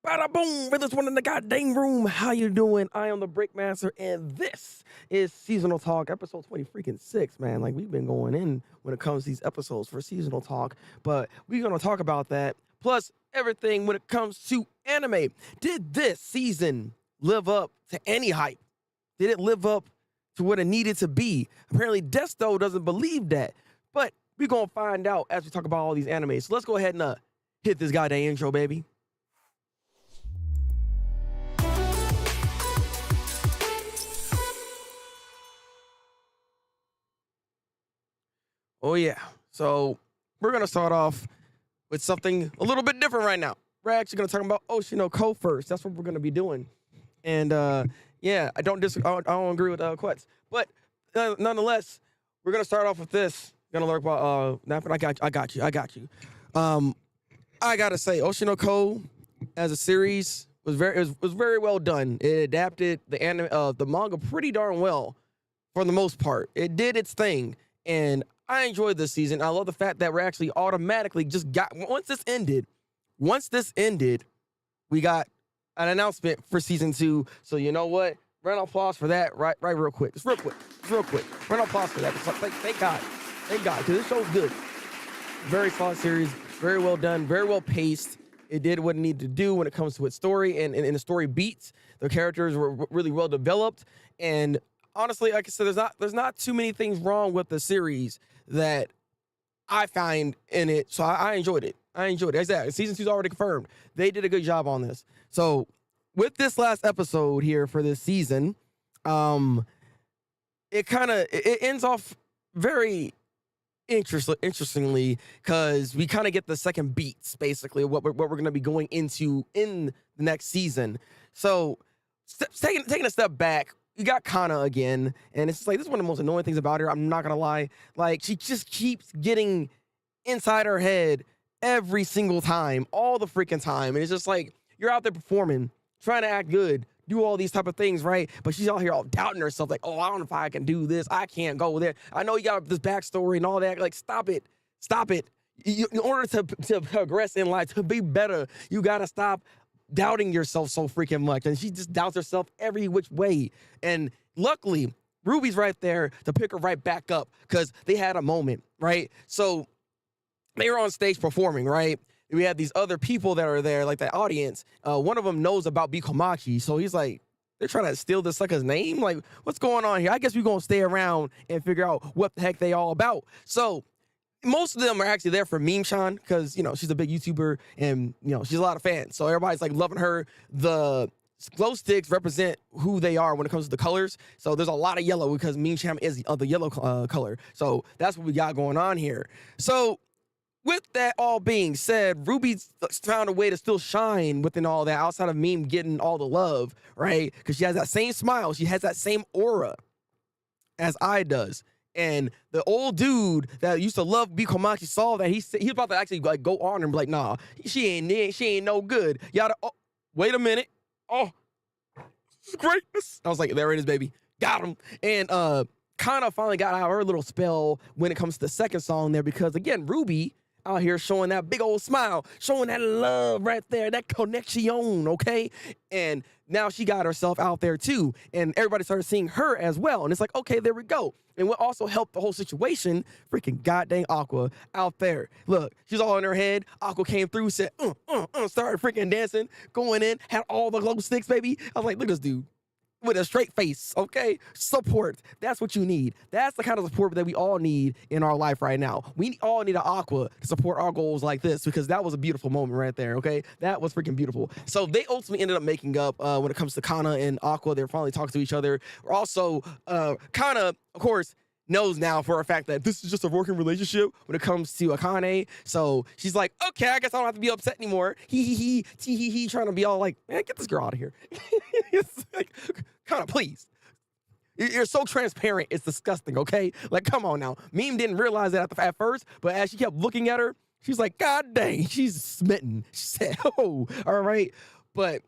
Bada boom! For this one in the goddamn room. How you doing? I am the Breakmaster, and this is Seasonal Talk, episode 26, man. Like, we've been going in when it comes to these episodes for Seasonal Talk, but we're gonna talk about that, plus everything when it comes to anime. Did this season live up to any hype? Did it live up to what it needed to be? Apparently, Desto doesn't believe that, but we're gonna find out as we talk about all these animes. So let's go ahead and hit this goddamn intro, baby. Oh yeah. So we're gonna start off with something a little bit different right now. We're actually gonna talk about Oshinoko first. That's what we're gonna be doing. And yeah, I don't agree with Quetz, but nonetheless, we're gonna start off with this. Gonna learn about Napping. I got you. I gotta say, Oshinoko as a series was very well done. It adapted the manga pretty darn well for the most part. It did its thing, and I enjoyed this season. I love the fact that we're actually automatically once this ended, we got an announcement for season 2. So you know what? Round of applause for that, right real quick. Just real quick. Round of applause for that. Thank God, because this show's good. Very solid series, very well done, very well paced. It did what it needed to do when it comes to its story and the story beats. The characters were really well developed, and honestly, like I said, there's not too many things wrong with the series that I find in it. So I enjoyed it. Exactly. Season 2's already confirmed. They did a good job on this. So with this last episode here for this season, it ends off very interestingly, because we kind of get the second beats, basically, what we're going to be going into in the next season. So taking a step back, you got Kana again, and it's just like, this is one of the most annoying things about her. I'm not gonna lie. Like, she just keeps getting inside her head every single time, all the freaking time. And it's just like, you're out there performing, trying to act good, do all these type of things, right? But she's out here all doubting herself, like, oh, I don't know if I can do this. I can't go there. I know you got this backstory and all that. Like, stop it. In order to progress in life, to be better, you gotta stop doubting yourself so freaking much. And she just doubts herself every which way. And luckily, Ruby's right there to pick her right back up, because they had a moment, right? So they were on stage performing, right? We had these other people that are there, like the audience. One of them knows about Bikomachi, so he's like, they're trying to steal this sucker's name? Like, what's going on here? I guess we're gonna stay around and figure out what the heck they all about. So most of them are actually there for Meme-chan, because, you know, she's a big YouTuber and, you know, she's a lot of fans. So everybody's like loving her. The glow sticks represent who they are when it comes to the colors. So there's a lot of yellow because Meme-chan is the yellow color. So that's what we got going on here. So with that all being said, Ruby's found a way to still shine within all that, outside of Meme getting all the love, right? Because she has that same smile. She has that same aura as I does. And the old dude that used to love Bikomachi saw that he's about to actually like go on and be like, nah, she ain't no good. Yada. Oh, wait a minute. Oh, greatness. I was like, there it is, baby. Got him. And kind of finally got out her little spell when it comes to the second song there, because again, Ruby out here showing that big old smile, showing that love right there, that connection, okay? And now she got herself out there too, and everybody started seeing her as well. And it's like, okay, there we go. And what also helped the whole situation, freaking goddamn Aqua out there. Look, she's all in her head. Aqua came through, said, started freaking dancing, going in, had all the glow sticks, baby. I was like, look at this dude with a straight face, okay? Support. That's what you need. That's the kind of support that we all need in our life right now. We all need an Aqua to support our goals like this, because that was a beautiful moment right there, okay? That was freaking beautiful. So they ultimately ended up making up when it comes to Kana and Aqua. They're finally talking to each other. Also, Kana, of course, knows now for a fact that this is just a working relationship when it comes to Akane. So she's like, okay, I guess I don't have to be upset anymore. He, trying to be all like, man, get this girl out of here. It's like, Kana, please. You're so transparent, it's disgusting, okay? Like, come on now. Meme didn't realize that at first, but as she kept looking at her, she's like, God dang, she's smitten. She said, oh, all right. But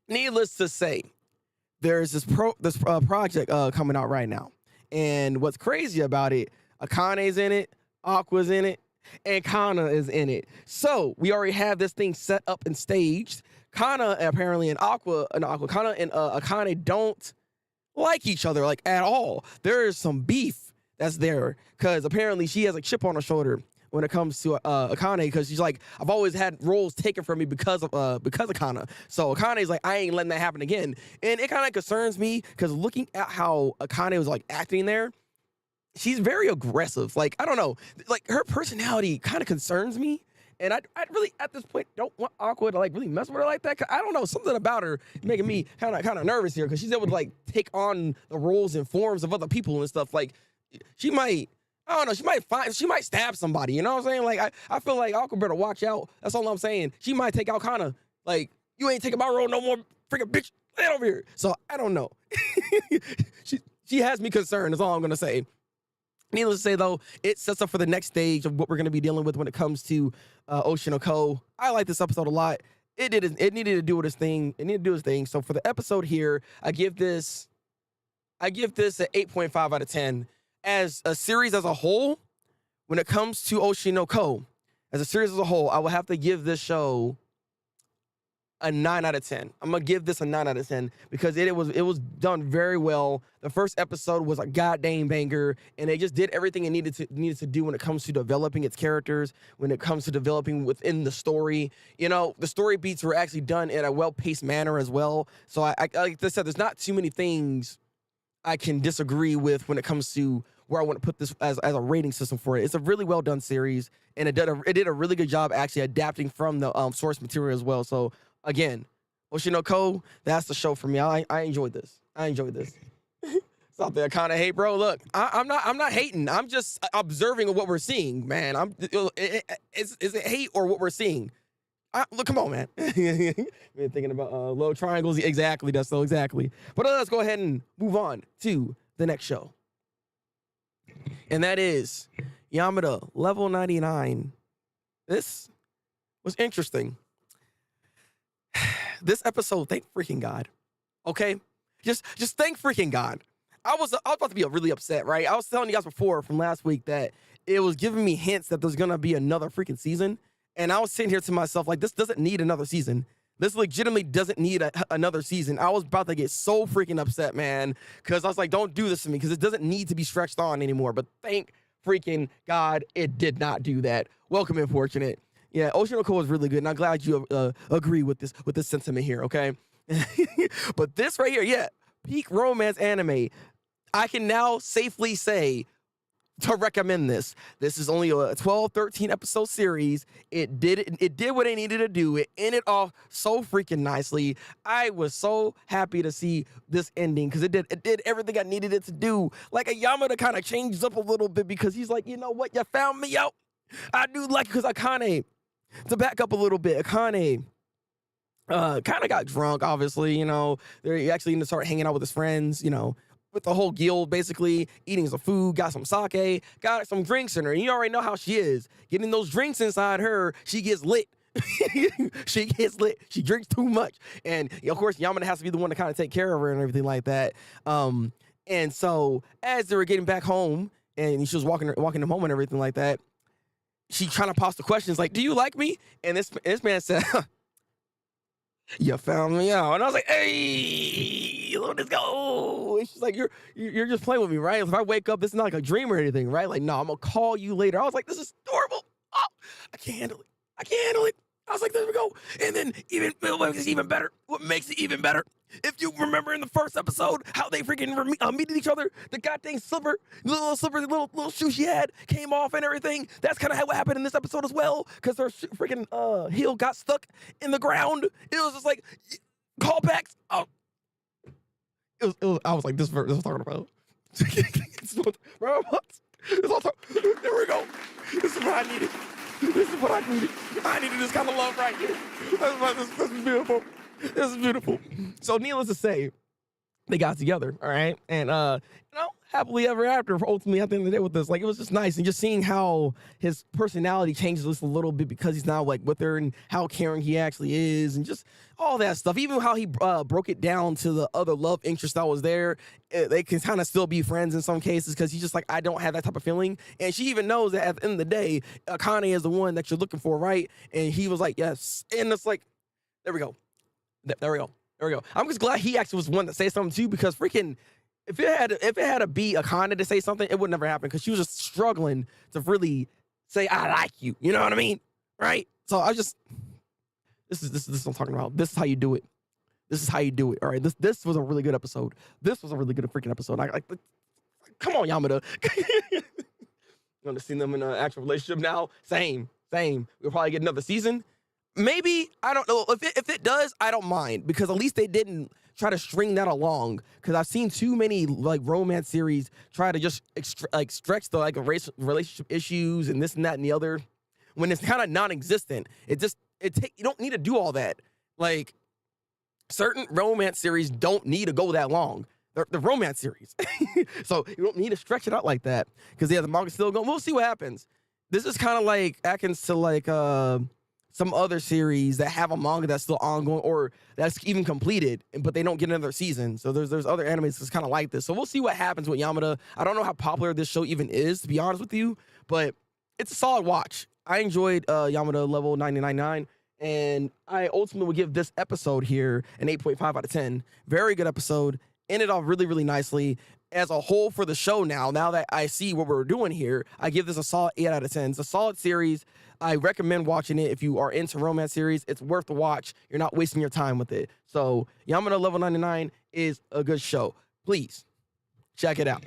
needless to say, there's this project coming out right now. And what's crazy about it, Akane's in it, Aqua's in it, and Kana is in it. So we already have this thing set up and staged. Kana apparently Kana and Akane don't like each other like at all. There is some beef that's there because apparently she has a chip on her shoulder when it comes to Akane, because she's like, I've always had roles taken from me because of Kana. So Akane's like, I ain't letting that happen again. And it kind of concerns me because looking at how Akane was like acting there, she's very aggressive. Like, I don't know, like her personality kind of concerns me. And I really at this point don't want Aqua to like really mess with her like that. Cause I don't know, something about her making me kind of nervous here because she's able to like take on the roles and forms of other people and stuff. Like she might, I don't know, she might stab somebody. You know what I'm saying? Like I feel like Aqua better watch out. That's all I'm saying. She might take out Kana. Like, you ain't taking my role no more, freaking bitch. Get over here. So I don't know. she has me concerned. That's all I'm gonna say. Needless to say, though, it sets up for the next stage of what we're going to be dealing with when it comes to Oshinoko. I like this episode a lot. It needed to do its thing. It needed to do its thing. So for the episode here, I give this an 8.5 out of 10. As a series as a whole, when it comes to Oshinoko, as a series as a whole, I will have to give this show a 9 out of 10. I'm gonna give this a 9 out of 10 because it was done very well. The first episode was a goddamn banger, and it just did everything it needed to do when it comes to developing its characters, when it comes to developing within the story. You know, the story beats were actually done in a well-paced manner as well. So I like I said, there's not too many things I can disagree with when it comes to where I want to put this as a rating system for it. It's a really well done series, and it did a really good job actually adapting from the source material as well. So again, Oshinoko, that's the show for me. I enjoyed this. It's out there kind of hate, bro. Look, I'm not hating. I'm just observing what we're seeing, man. Is it hate or what we're seeing? Look, come on, man. Been thinking about low triangles. Exactly. That's so exactly. But let's go ahead and move on to the next show. And that is Yamada, level 99. This was interesting. This episode, thank freaking God. Okay? Just thank freaking God. I was about to be really upset, right? I was telling you guys before from last week that it was giving me hints that there's gonna be another freaking season. And I was sitting here to myself like, this doesn't need another season. This legitimately doesn't need another season. I was about to get so freaking upset, man, because I was like, don't do this to me, because it doesn't need to be stretched on anymore. But thank freaking God it did not do that. Welcome, Unfortunate. Yeah, Oshinoko was really good, and I'm glad you agree with this sentiment here, okay? But this right here, yeah, peak romance anime. I can now safely say to recommend this. This is only a 12, 13 episode series. It did what it needed to do. It ended off so freaking nicely. I was so happy to see this ending because it did everything I needed it to do. Like a Yamada kind of changed up a little bit because he's like, you know what, you found me out. I do like it because Akane, to back up a little bit, Akane kind of got drunk, obviously, you know. He actually ended to start hanging out with his friends, you know, with the whole guild, basically, eating some food, got some sake, got some drinks in her. And you already know how she is. Getting those drinks inside her, she gets lit. She gets lit. She drinks too much. And, of course, Yamada has to be the one to kind of take care of her and everything like that. And so, as they were getting back home, and she was walking them home and everything like that, she trying to pose the questions like, do you like me? And this man said, you found me out. And I was like, hey, let's go. And she's like, you're just playing with me, right? If I wake up, this is not like a dream or anything, right? Like, no, I'm gonna call you later. I was like, this is adorable. Oh, I can't handle it. I was like, there we go. And then what makes it even better, if you remember in the first episode how they freaking meeted each other, the goddamn slipper, the little shoe she had came off and everything. That's kind of what happened in this episode as well, because her freaking heel got stuck in the ground. It was just like callbacks. Oh, I was like, this is what I'm talking about. There we go. This is what I needed. I needed this kind of love right here. This is beautiful. This is beautiful. So needless to say, they got together, all right? And, happily ever after, ultimately, at the end of the day with this. Like, it was just nice. And just seeing how his personality changes just a little bit because he's now, like, with her and how caring he actually is and just all that stuff. Even how he broke it down to the other love interest that was there. They can kind of still be friends in some cases because he's just like, I don't have that type of feeling. And she even knows that at the end of the day, Akane is the one that you're looking for, right? And he was like, yes. And it's like, there we go. There we go. There we go. I'm just glad he actually was one to say something too, because freaking if it had to be Akane to say something, it would never happen because she was just struggling to really say I like you. You know what I mean? Right? So I just this is what I'm talking about. This is how you do it. This is how you do it. All right. This was a really good episode. This was a really good freaking episode. Come on, Yamada. You want to see them in an actual relationship now? Same. We'll probably get another season. Maybe, I don't know. If it does, I don't mind, because at least they didn't try to string that along. Because I've seen too many like romance series try to just stretch the like relationship issues and this and that and the other, when it's kind of non-existent. You don't need to do all that. Like, certain romance series don't need to go that long. The romance series. So you don't need to stretch it out like that. Because the manga's still going. We'll see what happens. This is kind of like akin to like some other series that have a manga that's still ongoing or that's even completed, but they don't get another season. So there's other animes that's kind of like this. So we'll see what happens with Yamada. I don't know how popular this show even is, to be honest with you, but it's a solid watch. I enjoyed Yamada Level 999, and I ultimately would give this episode here an 8.5 out of 10. Very good episode. Ended off really, really nicely. As a whole for the show now that I see what we're doing here, I give this a solid 8 out of 10. It's a solid series. I recommend watching it if you are into romance series. It's worth the watch. You're not wasting your time with it. So Yamada Level 99 is a good show. Please check it out.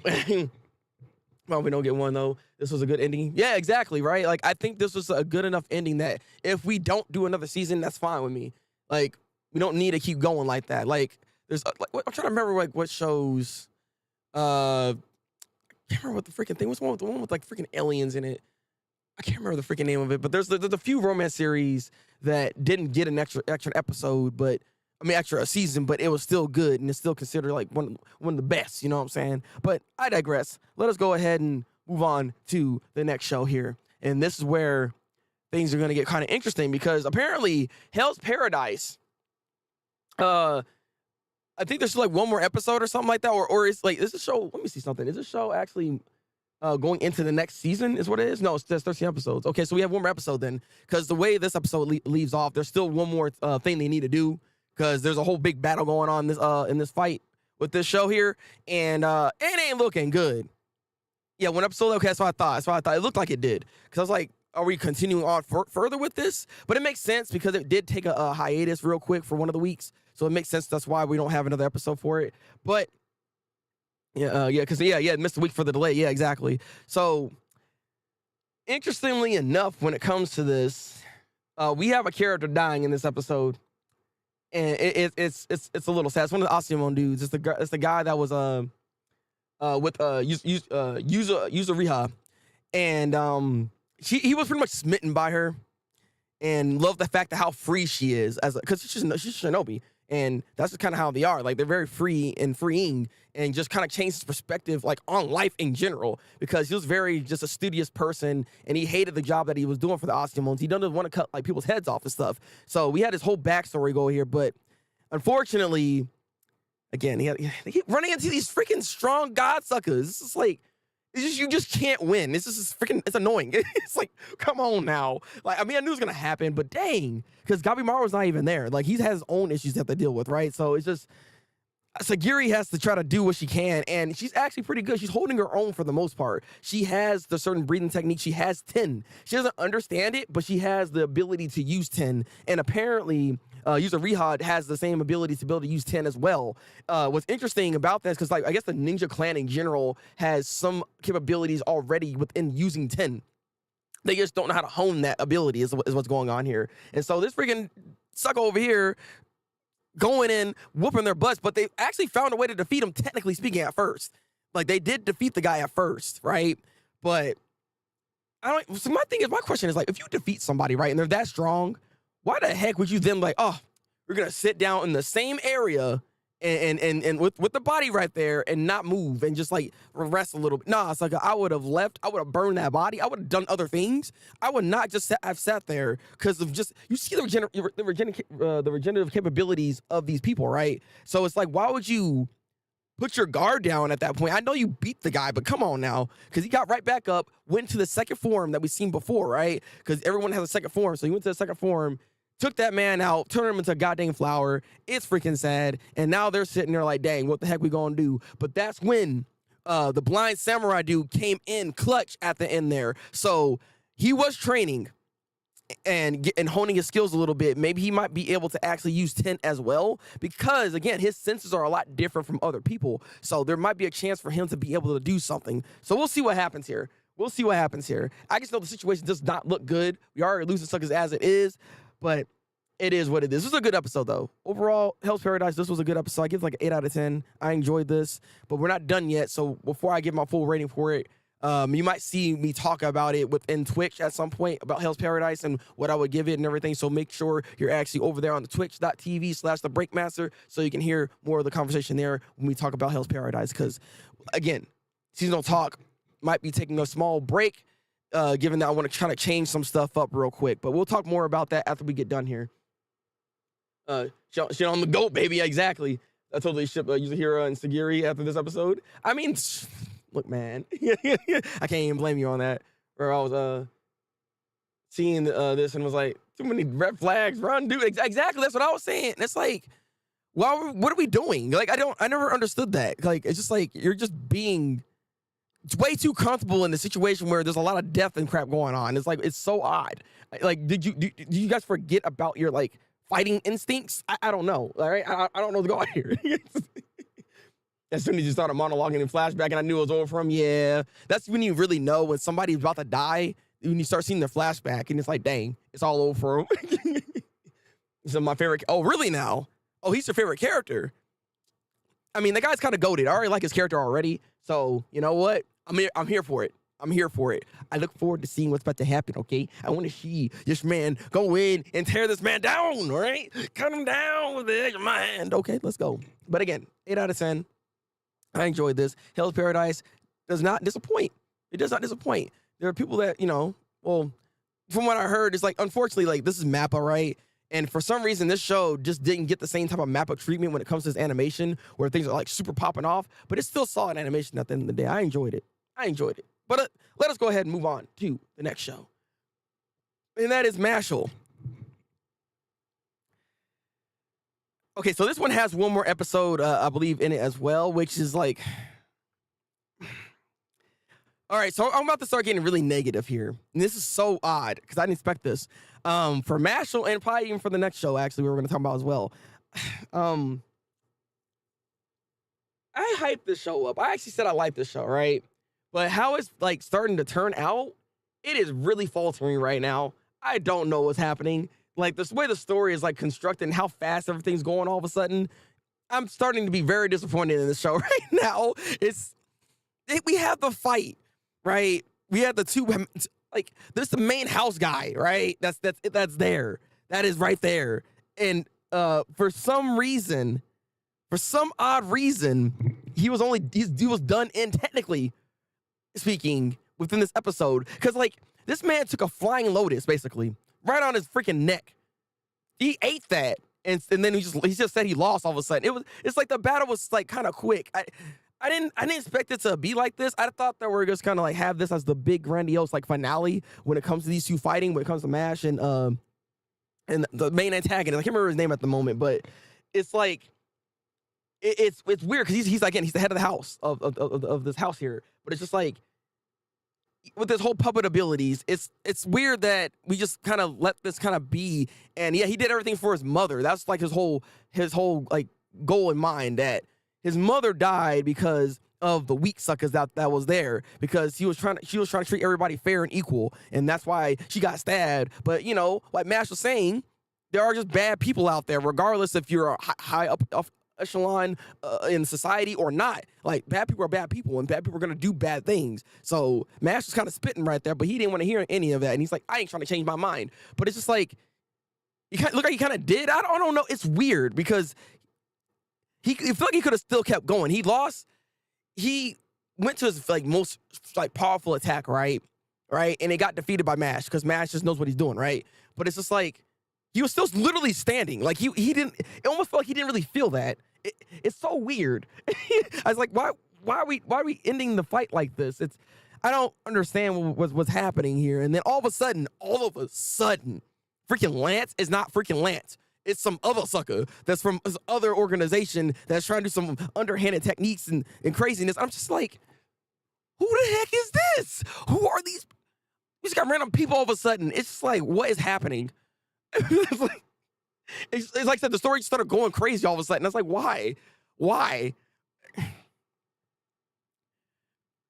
Well, we don't get one though. This was a good ending. Yeah, exactly, right? Like, I think this was a good enough ending that if we don't do another season, that's fine with me. Like, we don't need to keep going like that. Like, there's like, I'm trying to remember like what shows. I can't remember what the freaking thing was. The one with like freaking aliens in it. I can't remember the freaking name of it. But there's a few romance series that didn't get an extra episode, but I mean extra season, but it was still good and it's still considered like one of the best. You know what I'm saying? But I digress. Let us go ahead and move on to the next show here, and this is where things are going to get kind of interesting because apparently Hell's Paradise. I think there's like one more episode or something like that, or it's like, is this show, let me see something. Is this show actually going into the next season is what it is? No, it's just 13 episodes. Okay, so we have one more episode then, because the way this episode leaves off, there's still one more thing they need to do, because there's a whole big battle going on in this fight with this show here, and it ain't looking good. Yeah, one episode, okay, that's what I thought. It looked like it did, because I was like, are we continuing on further with this? But it makes sense because it did take a hiatus real quick for one of the weeks. So it makes sense. That's why we don't have another episode for it. But because it missed a week for the delay. Yeah, exactly. So interestingly enough, when it comes to this, we have a character dying in this episode, and it's a little sad. It's one of the Asumon dudes. It's the guy that was with Yuzuriha, and he was pretty much smitten by her, and loved the fact of how free she is because she's Shinobi. And that's just kind of how they are. Like, they're very free and freeing, and just kind of changed his perspective, like, on life in general, because he was very just a studious person, and he hated the job that he was doing for the Asumons. He doesn't want to cut, like, people's heads off and stuff. So we had his whole backstory go here, but unfortunately, again, they keep running into these freaking strong godsuckers. It's just like, you just can't win. It's just freaking, it's annoying. It's like, come on now. Like, I mean, I knew it was gonna happen, but dang, because Gabimaru's not even there. Like, he has his own issues to have to deal with, right? So it's just, Sagiri has to try to do what she can, and she's actually pretty good. She's holding her own for the most part. She has the certain breathing technique. She has 10. She doesn't understand it, but she has the ability to use 10, and apparently user Rihad has the same ability to be able to use 10 as well. What's interesting about this, because like I guess the ninja clan in general has some capabilities already within using 10. They just don't know how to hone that ability is what's going on here. And so this freaking sucker over here going in, whooping their butts, but they actually found a way to defeat him, technically speaking, at first. Like, they did defeat the guy at first, right? But so my question is, like, if you defeat somebody, right, and they're that strong, why the heck would you then like, oh, we're gonna sit down in the same area and with the body right there and not move and just like rest a little bit? Nah, it's like I would have left. I would have burned that body. I would have done other things. I would not just have sat there because of just, you see the regenerative capabilities of these people, right? So it's like, why would you put your guard down at that point? I know you beat the guy, but come on now, because he got right back up, went to the second form that we've seen before, right? Because everyone has a second form, so he went to the second form, took that man out, turned him into a goddamn flower. It's freaking sad. And now they're sitting there like, dang, what the heck we gonna do? But that's when the blind samurai dude came in clutch at the end there. So he was training and honing his skills a little bit. Maybe he might be able to actually use Tent as well, because again, his senses are a lot different from other people. So there might be a chance for him to be able to do something. So we'll see what happens here. We'll see what happens here. I just know the situation does not look good. We are losing suckers as it is, but it is what it is. This was a good episode, though. Overall, Hell's Paradise, this was a good episode. I give it like an 8 out of 10. I enjoyed this, but we're not done yet. So before I give my full rating for it, you might see me talk about it within Twitch at some point about Hell's Paradise and what I would give it and everything. So make sure you're actually over there on the twitch.tv/Thabreakmaster so you can hear more of the conversation there when we talk about Hell's Paradise. Because, again, seasonal talk might be taking a small break, given that I want to try to change some stuff up real quick. But we'll talk more about that after we get done here. Shit on the goat, baby. Exactly. I totally ship Yuzahira and Sagiri after this episode. I mean, look, man. I can't even blame you on that. Where I was seeing this and was like, too many red flags, run, dude. Exactly. That's what I was saying. It's like, well, what are we doing? Like, I never understood that. Like, it's just like, you're just being way too comfortable in the situation where there's a lot of death and crap going on. It's like, it's so odd. Like, do you guys forget about your, like, fighting instincts? I don't know. All right. I don't know what's going on here. As soon as you started monologuing in flashback and I knew it was over from, yeah, that's when you really know when somebody's about to die, when you start seeing their flashback and it's like, dang, it's all over for him. So my favorite, oh, really now? Oh, he's your favorite character. I mean, the guy's kind of goated. I already like his character already. So, you know what? I'm here for it. I'm here for it. I look forward to seeing what's about to happen, okay? I want to see this man go in and tear this man down, all right? Cut him down with the edge of my hand. Okay, let's go. But again, 8 out of 10. I enjoyed this. Hell's Paradise does not disappoint. It does not disappoint. There are people that, you know, well, from what I heard, it's like, unfortunately, like, this is Mappa, right? And for some reason, this show just didn't get the same type of Mappa treatment when it comes to this animation, where things are, like, super popping off. But it's still solid animation at the end of the day. I enjoyed it. But let us go ahead and move on to the next show. And that is Mashle. Okay, so this one has one more episode, I believe, in it as well, which is like... All right, so I'm about to start getting really negative here. And this is so odd, because I didn't expect this. For Mashle, and probably even for the next show, actually, we're going to talk about as well. I hyped this show up. I actually said I like this show, right? But how it's, like, starting to turn out, it is really faltering right now. I don't know what's happening. Like, this way the story is, like, constructed and how fast everything's going all of a sudden, I'm starting to be very disappointed in this show right now. We have the fight, right? We have the two, like, there's the main house guy, right? That's there. That is right there. And for some odd reason, he was done in, technically speaking, within this episode. Because, like, this man took a flying lotus, basically, right on his freaking neck. He ate that, and then he just said he lost all of a sudden. It's like the battle was, like, kind of quick. I didn't expect it to be like this. I thought that we're just kind of like have this as the big grandiose, like, finale when it comes to these two fighting, when it comes to Mash and the main antagonist. I can't remember his name at the moment, but it's like it's weird because he's again, he's the head of the house of this house here. But it's just like, with his whole puppet abilities, it's weird that we just kind of let this kind of be. And yeah, he did everything for his mother. That's like his whole like goal in mind, that his mother died because of the weak suckers that was there, because she was trying to treat everybody fair and equal, and that's why she got stabbed. But, you know, like Mash was saying, there are just bad people out there, regardless if you're a high up echelon in society or not. Like, bad people are bad people, and bad people are gonna do bad things. So Mash was kind of spitting right there, but he didn't want to hear any of that, and he's like, I ain't trying to change my mind. But it's just like, look like he kind of did. I don't know. It's weird because he felt like he could have still kept going. He lost. He went to his, like, most, like, powerful attack, right, and it got defeated by Mash, because Mash just knows what he's doing, right? But it's just like, he was still literally standing. Like, he didn't, it almost felt like he didn't really feel that. It's so weird. I was like, why are we ending the fight like this? I don't understand what's happening here. And then all of a sudden, freaking Lance is not freaking Lance. It's some other sucker that's from this other organization that's trying to do some underhanded techniques and craziness. I'm just like, who the heck is this? Who are these? We just got random people all of a sudden. It's just like, what is happening? it's like like I said, the story started going crazy all of a sudden. I was like, why? Why?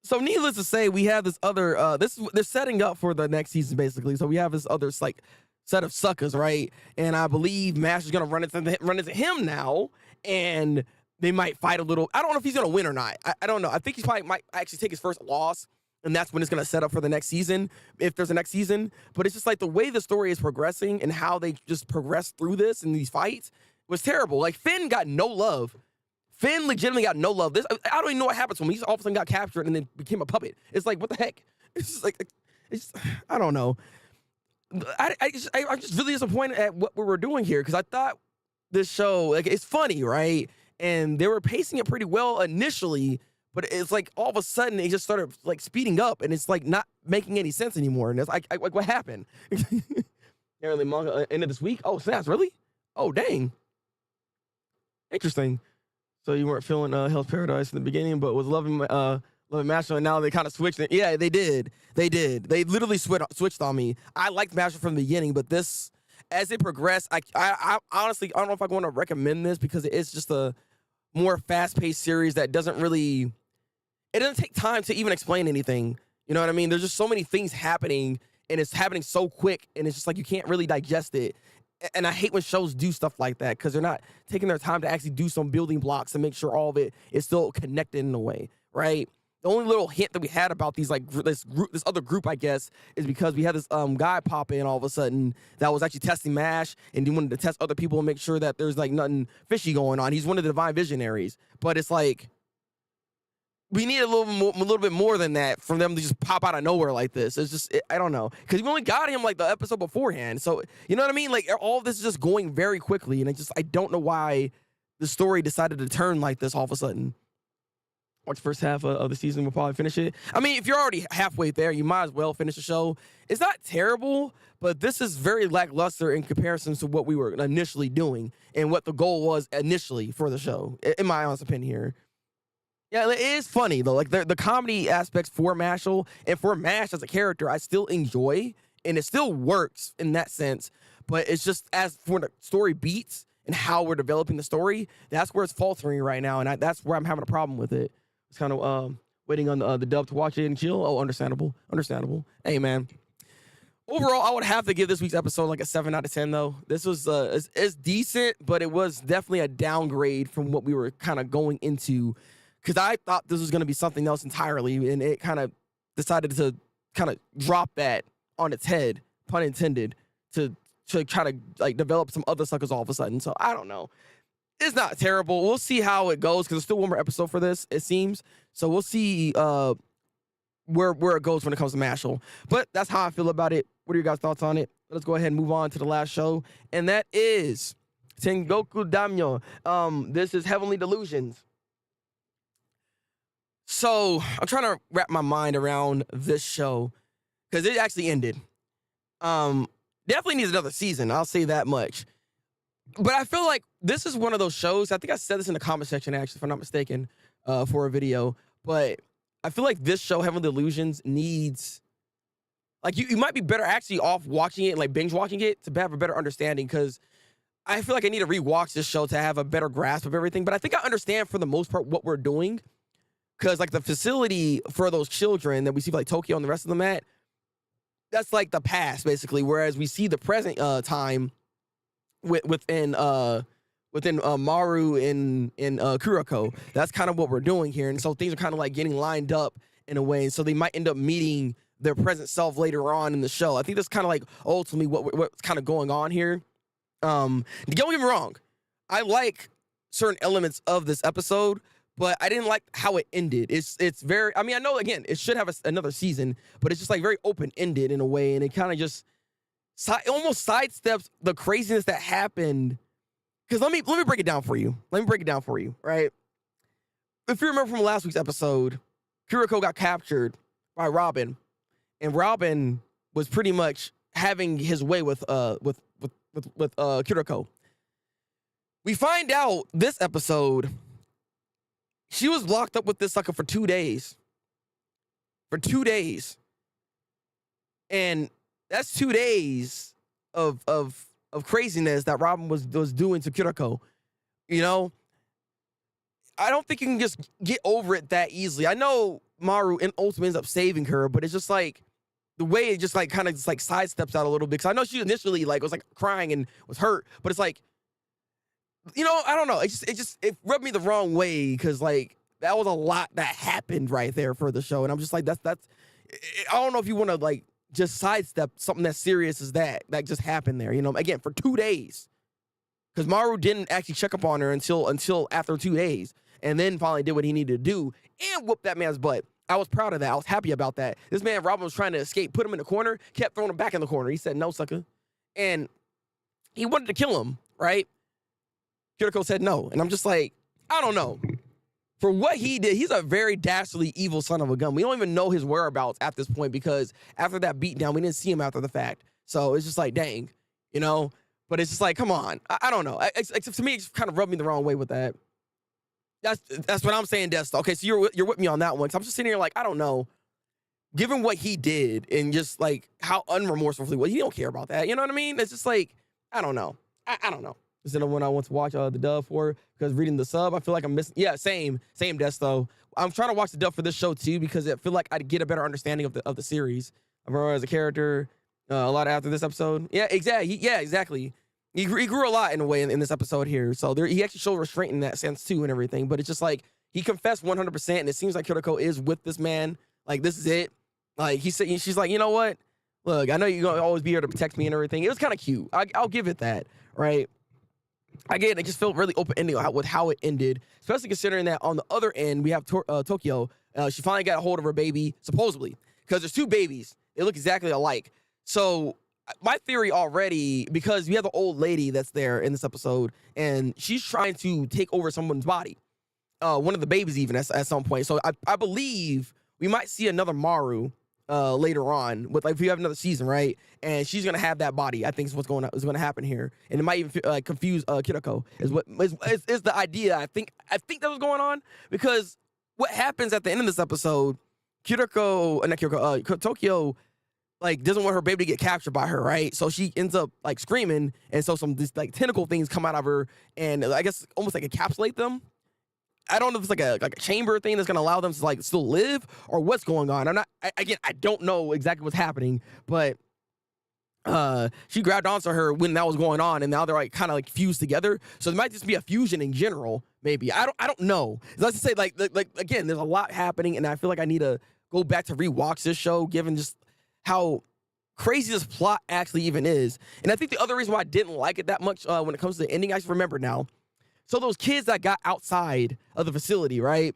So needless to say, we have this other, they're setting up for the next season, basically. So we have this other, like, set of suckers, right? And I believe Mash is going to run into him now, and they might fight a little. I don't know if he's going to win or not. I don't know. I think he probably might actually take his first loss, and that's when it's going to set up for the next season, if there's a next season. But it's just like the way the story is progressing and how they just progress through this and these fights was terrible. Like, Finn got no love. Finn legitimately got no love. I don't even know what happened to him. He all of a sudden got captured and then became a puppet. It's like, what the heck? It's just like, I don't know. I'm just really disappointed at what we were doing here, because I thought this show, like, it's funny, right? And they were pacing it pretty well initially, but it's like all of a sudden it just started like speeding up, and it's like not making any sense anymore. And it's like what happened? Apparently, manga end of this week. Oh, snaps! Really? Oh, dang. Interesting. So you weren't feeling Hell's Paradise in the beginning, but was loving Mashle, and now they kind of switched it. Yeah, they did. They literally switched on me. I liked Mashle from the beginning, but this, as it progressed, I honestly, I don't know if I want to recommend this, because it's just a more fast-paced series that doesn't take time to even explain anything. You know what I mean? There's just so many things happening, and it's happening so quick, and it's just like you can't really digest it. And I hate when shows do stuff like that, because they're not taking their time to actually do some building blocks and make sure all of it is still connected in a way, right? The only little hint that we had about these, like, this other group, I guess, is because we had this guy pop in all of a sudden that was actually testing MASH, and he wanted to test other people and make sure that there's like nothing fishy going on. He's one of the divine visionaries, but it's like we need a little bit more than that from them to just pop out of nowhere like this. It's just, I don't know, because we only got him like the episode beforehand, so you know what I mean? Like, all of this is just going very quickly, and I don't know why the story decided to turn like this all of a sudden. Watch the first half of the season, we'll probably finish it. I mean, if you're already halfway there, you might as well finish the show. It's not terrible, but this is very lackluster in comparison to what we were initially doing and what the goal was initially for the show, in my honest opinion here. Yeah, it is funny, though. Like, the comedy aspects for Mashle and for Mash as a character, I still enjoy, and it still works in that sense. But it's just, as for the story beats and how we're developing the story, that's where it's faltering right now, and that's where I'm having a problem with it. It's kind of waiting on the dub to watch it and chill. Oh, understandable. Hey, man. Overall, I would have to give this week's episode like a 7 out of 10, though. This was it's decent, but it was definitely a downgrade from what we were kind of going into, because I thought this was going to be something else entirely, and it kind of decided to kind of drop that on its head, pun intended, to try to like develop some other suckers all of a sudden. So I don't know. It's not terrible. We'll see how it goes, because there's still one more episode for this, it seems. So we'll see where it goes when it comes to Mashle. But that's how I feel about it. What are your guys' thoughts on it? Let's go ahead and move on to the last show, and that is Tengoku Daimyo. This is Heavenly Delusions. So I'm trying to wrap my mind around this show, because it actually ended. Definitely needs another season, I'll say that much. But I feel like this is one of those shows, I think I said this in the comment section, actually, if I'm not mistaken, for a video, but I feel like this show, Heavenly Delusions, needs, like, you might be better actually off watching it, like binge watching it, to have a better understanding, because I feel like I need to rewatch this show to have a better grasp of everything. But I think I understand for the most part what we're doing, because like the facility for those children that we see like Tokyo and the rest of them at, that's like the past, basically, whereas we see the present time within Maru and Kuroko. That's kind of what we're doing here, and so things are kind of like getting lined up in a way, and so they might end up meeting their present self later on in the show. I think that's kind of like ultimately what's kind of going on here. Don't get me wrong, I like certain elements of this episode, but I didn't like how it ended. It's very, I mean, I know, again, it should have another season, but it's just like very open-ended in a way, and it kind of just almost sidesteps the craziness that happened. Because let me break it down for you. Right? If you remember from last week's episode, Kuroko got captured by Robin, and Robin was pretty much having his way with with Kiriko. We find out this episode she was locked up with this sucker for 2 days. For 2 days. And that's 2 days of craziness that Robin was doing to Kiriko. You know, I don't think you can just get over it that easily. I know Maru ultimately ends up saving her, but it's just like the way it just like kind of just like sidesteps out a little bit. Because I know she initially like was like crying and was hurt, but it's like, you know, I don't know. It rubbed me the wrong way because like that was a lot that happened right there for the show, and I'm just like that's. I don't know if you want to like just sidestep something as serious as that just happened there. You know, again for 2 days, because Maru didn't actually check up on her until after 2 days, and then finally did what he needed to do and whoop that man's butt. I was proud of that. I was happy about that. This man Robin was trying to escape, put him in the corner, kept throwing him back in the corner. He said, "No, sucker," and he wanted to kill him, right? Kiriko said no. And I'm just like, I don't know. For what he did, he's a very dastardly, evil son of a gun. We don't even know his whereabouts at this point because after that beatdown, we didn't see him after the fact. So it's just like, dang, you know? But it's just like, come on. I don't know. Except to me, it just kind of rubbed me the wrong way with that. That's what I'm saying, Desta. Okay, so you're with me on that one. So I'm just sitting here like, I don't know. Given what he did and just like how unremorseful he was, he don't care about that. You know what I mean? It's just like, I don't know. I don't know. This is the one I want to watch the dub for because reading the sub, I feel like I'm missing. Yeah, same Desto. I'm trying to watch the dub for this show too because I feel like I'd get a better understanding of the series of her as a character. A lot after this episode. Yeah, exactly. He grew a lot in a way in this episode here. So he actually showed restraint in that sense too and everything. But it's just like he confessed 100%, and it seems like Kiriko is with this man. Like this is it. Like he said, she's like, you know what? Look, I know you're gonna always be here to protect me and everything. It was kind of cute. I'll give it that, right? Again, it just felt really open-ended with how it ended, especially considering that on the other end, we have Tokyo. She finally got a hold of her baby, supposedly, because there's 2 babies. They look exactly alike. So my theory already, because we have the old lady that's there in this episode, and she's trying to take over someone's body. One of the babies even at some point. So I believe we might see another Maru later on with like if you have another season, right? And she's gonna have that body. I think is what's going to happen here, and it might even confuse Kiriko. Is the idea? I think that was going on because what happens at the end of this episode, Tokyo like doesn't want her baby to get captured by her, right? So she ends up like screaming, and so some these like tentacle things come out of her, and I guess almost like encapsulate them. I don't know if it's like a chamber thing that's gonna allow them to like still live or what's going on. I don't know exactly what's happening, but she grabbed onto her when that was going on, and now they're like kind of like fused together. So there might just be a fusion in general, maybe. I don't know. Let's just say like again, there's a lot happening, and I feel like I need to go back to rewatch this show, given just how crazy this plot actually even is. And I think the other reason why I didn't like it that much when it comes to the ending, I just remember now. So those kids that got outside of the facility, right?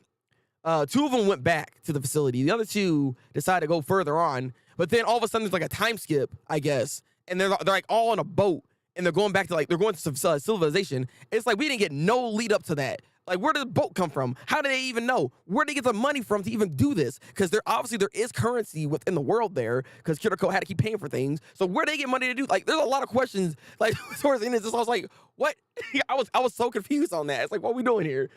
2 of them went back to the facility. The other 2 decided to go further on. But then all of a sudden there's like a time skip, I guess. And they're like all on a boat. And they're going back to like, they're going to some civilization. It's like we didn't get no lead up to that. Like, where did the boat come from? How did they even know? Where did they get the money from to even do this? Because there is currency within the world there, because Kiriko had to keep paying for things. So where did they get money to do? Like, there's a lot of questions. Like, towards the end of this, I was like, what? I was so confused on that. It's like, what are we doing here?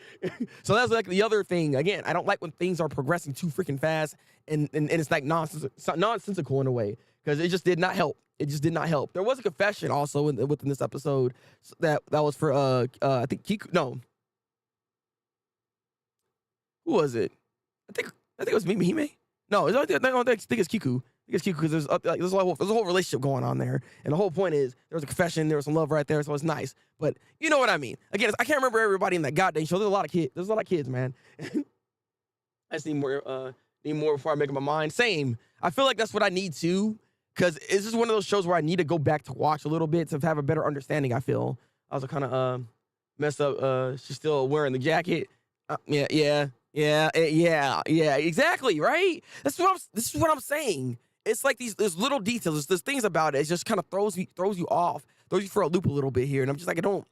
So that's like the other thing. Again, I don't like when things are progressing too freaking fast and it's like nonsensical in a way, because it just did not help. It just did not help. There was a confession also within this episode that was for I think Kiku. No. Who was it? I think it was Mihime. No, I think it's Kiku. I think it's Kiku because there's a whole relationship going on there, and the whole point is there was a confession, there was some love right there, so it's nice. But you know what I mean. Again, I can't remember everybody in that goddamn show. There's a lot of kids. There's a lot of kids, man. I just need more before I make up my mind. Same. I feel like that's what I need to, because it's just one of those shows where I need to go back to watch a little bit to have a better understanding. I feel I was kind of messed up. She's still wearing the jacket. Yeah, exactly, right? This is what I'm saying. It's like there's little details, there's things about it. It just kind of throws you off, throws you for a loop a little bit here. And I'm just like, I don't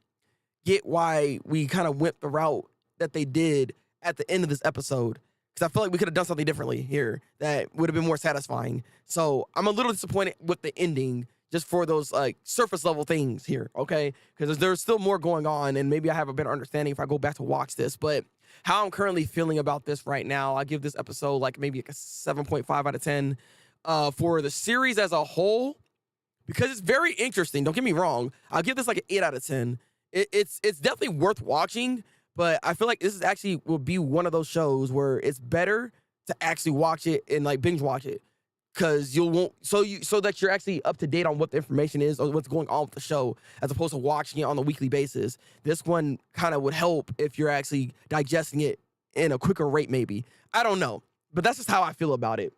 get why we kind of went the route that they did at the end of this episode. Because I feel like we could have done something differently here that would have been more satisfying. So I'm a little disappointed with the ending, just for those like surface level things here, okay? Because there's still more going on, and maybe I have a better understanding if I go back to watch this. But how I'm currently feeling about this right now, I give this episode like maybe like a 7.5 out of 10. For the series as a whole, because it's very interesting. Don't get me wrong. I'll give this like an 8 out of 10. It's definitely worth watching, but I feel like this is actually will be one of those shows where it's better to actually watch it and like binge watch it, because you won't so that you're actually up to date on what the information is or what's going on with the show, as opposed to watching it on a weekly basis. This one kind of would help if you're actually digesting it in a quicker rate, maybe. I don't know, but that's just how I feel about it.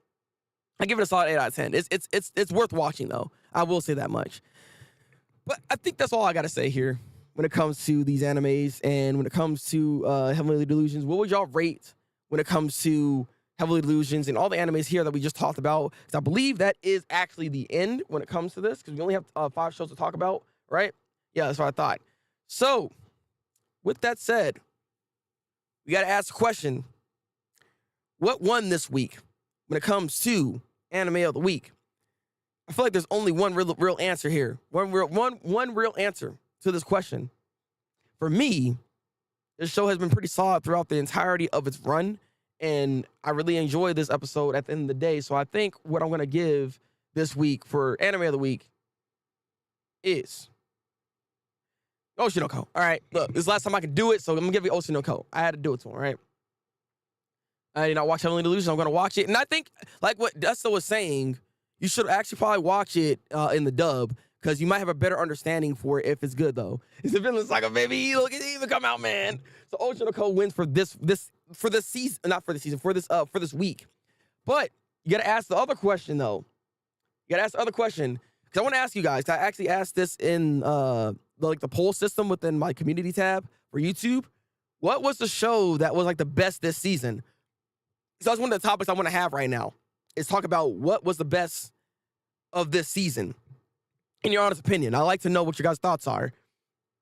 I give it a solid 8 out of 10. It's worth watching though. I will say that much. But I think that's all I gotta say here when it comes to these animes and when it comes to Heavenly Delusions. What would y'all rate when it comes to Heavenly Delusions and all the animes here that we just talked about? Because I believe that is actually the end when it comes to this, because we only have 5 shows to talk about, right? Yeah, that's what I thought. So, with that said, we got to ask the question, what won this week when it comes to anime of the week? I feel like there's only one real answer here. One real answer to this question. For me, this show has been pretty solid throughout the entirety of its run, and I really enjoyed this episode at the end of the day. So I think what I'm going to give this week for anime of the week is Oshinoko. All right, look, this is the last time I can do it, so I'm going to give you Oshinoko. I had to do it to him, all right? I did not watch Heavenly Delusion. I'm going to watch it. And I think, like what Desta was saying, you should actually probably watch it in the dub, because you might have a better understanding for it if it's good, though. It's a Vinland Saga, baby. Look, it didn't even come out, man. So Oshinoko wins for this season, not for the season, for this week. But you got to ask the other question, though. You got to ask the other question, because I want to ask you guys. I actually asked this in the poll system within my community tab for YouTube. What was the show that was like the best this season? So that's one of the topics I want to have right now, is talk about what was the best of this season, in your honest opinion. I like to know what your guys' thoughts are.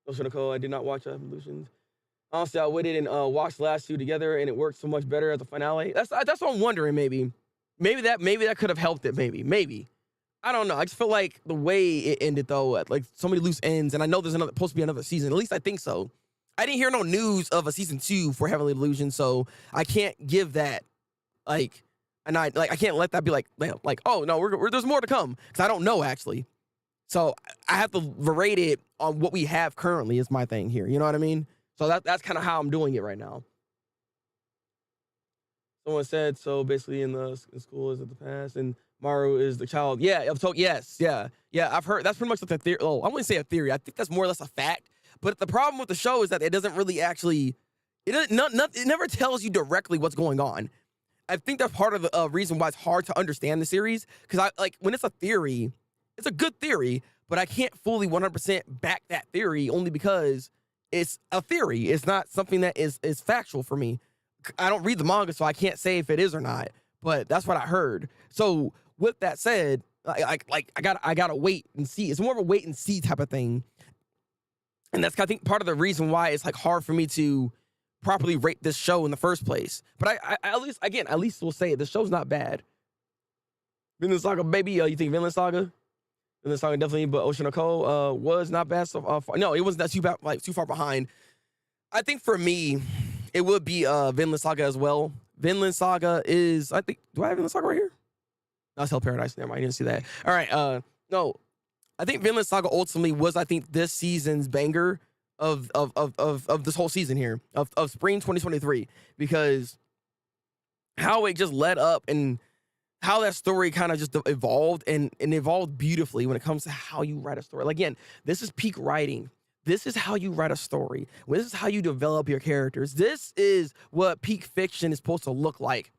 Nicole, I did not watch Evolutions. Honestly, I waited and watched the last 2 together, and it worked so much better at the finale. That's what I'm wondering. Maybe that could have helped it. Maybe. I don't know. I just feel like the way it ended, though, like so many loose ends, and I know there's supposed to be another season. At least I think so. I didn't hear no news of a season 2 for Heavenly Delusion, so I can't give that I can't let that be like oh no, there's more to come, because I don't know actually. So I have to rate it on what we have currently is my thing here. You know what I mean? So that's kind of how I'm doing it right now. Someone said, so basically in school is it the past and Maru is the child. Yeah, I've told, yes, yeah. I've heard that's pretty much like a theory. Oh, I wouldn't say a theory. I think that's more or less a fact. But the problem with the show is that it doesn't really actually, it never tells you directly what's going on. I think that's part of the reason why it's hard to understand the series, because when it's a theory, it's a good theory, but I can't fully 100% back that theory, only because it's a theory. It's not something that is factual for me. I don't read the manga, so I can't say if it is or not, but that's what I heard. So with that said, I gotta wait and see. It's more of a wait and see type of thing. And that's, I think, part of the reason why it's like hard for me to properly rate this show in the first place. But I at least we'll say it. The show's not bad. Vinland Saga, baby. You think Vinland Saga? Vinland Saga definitely, but Oshinoko was not bad so far. No, it wasn't that too far behind. I think for me, it would be Vinland Saga as well. Vinland Saga is, I think, do I have Vinland Saga right here? No, it's Hell Paradise. Never mind, I didn't see that. All right, no, I think Vinland Saga ultimately was, I think, this season's banger of this whole season here of spring 2023, because how it just led up and how that story kind of just evolved and evolved beautifully when it comes to how you write a story. Like, again, this is peak writing. This is how you write a story. This is how you develop your characters. This is what peak fiction is supposed to look like.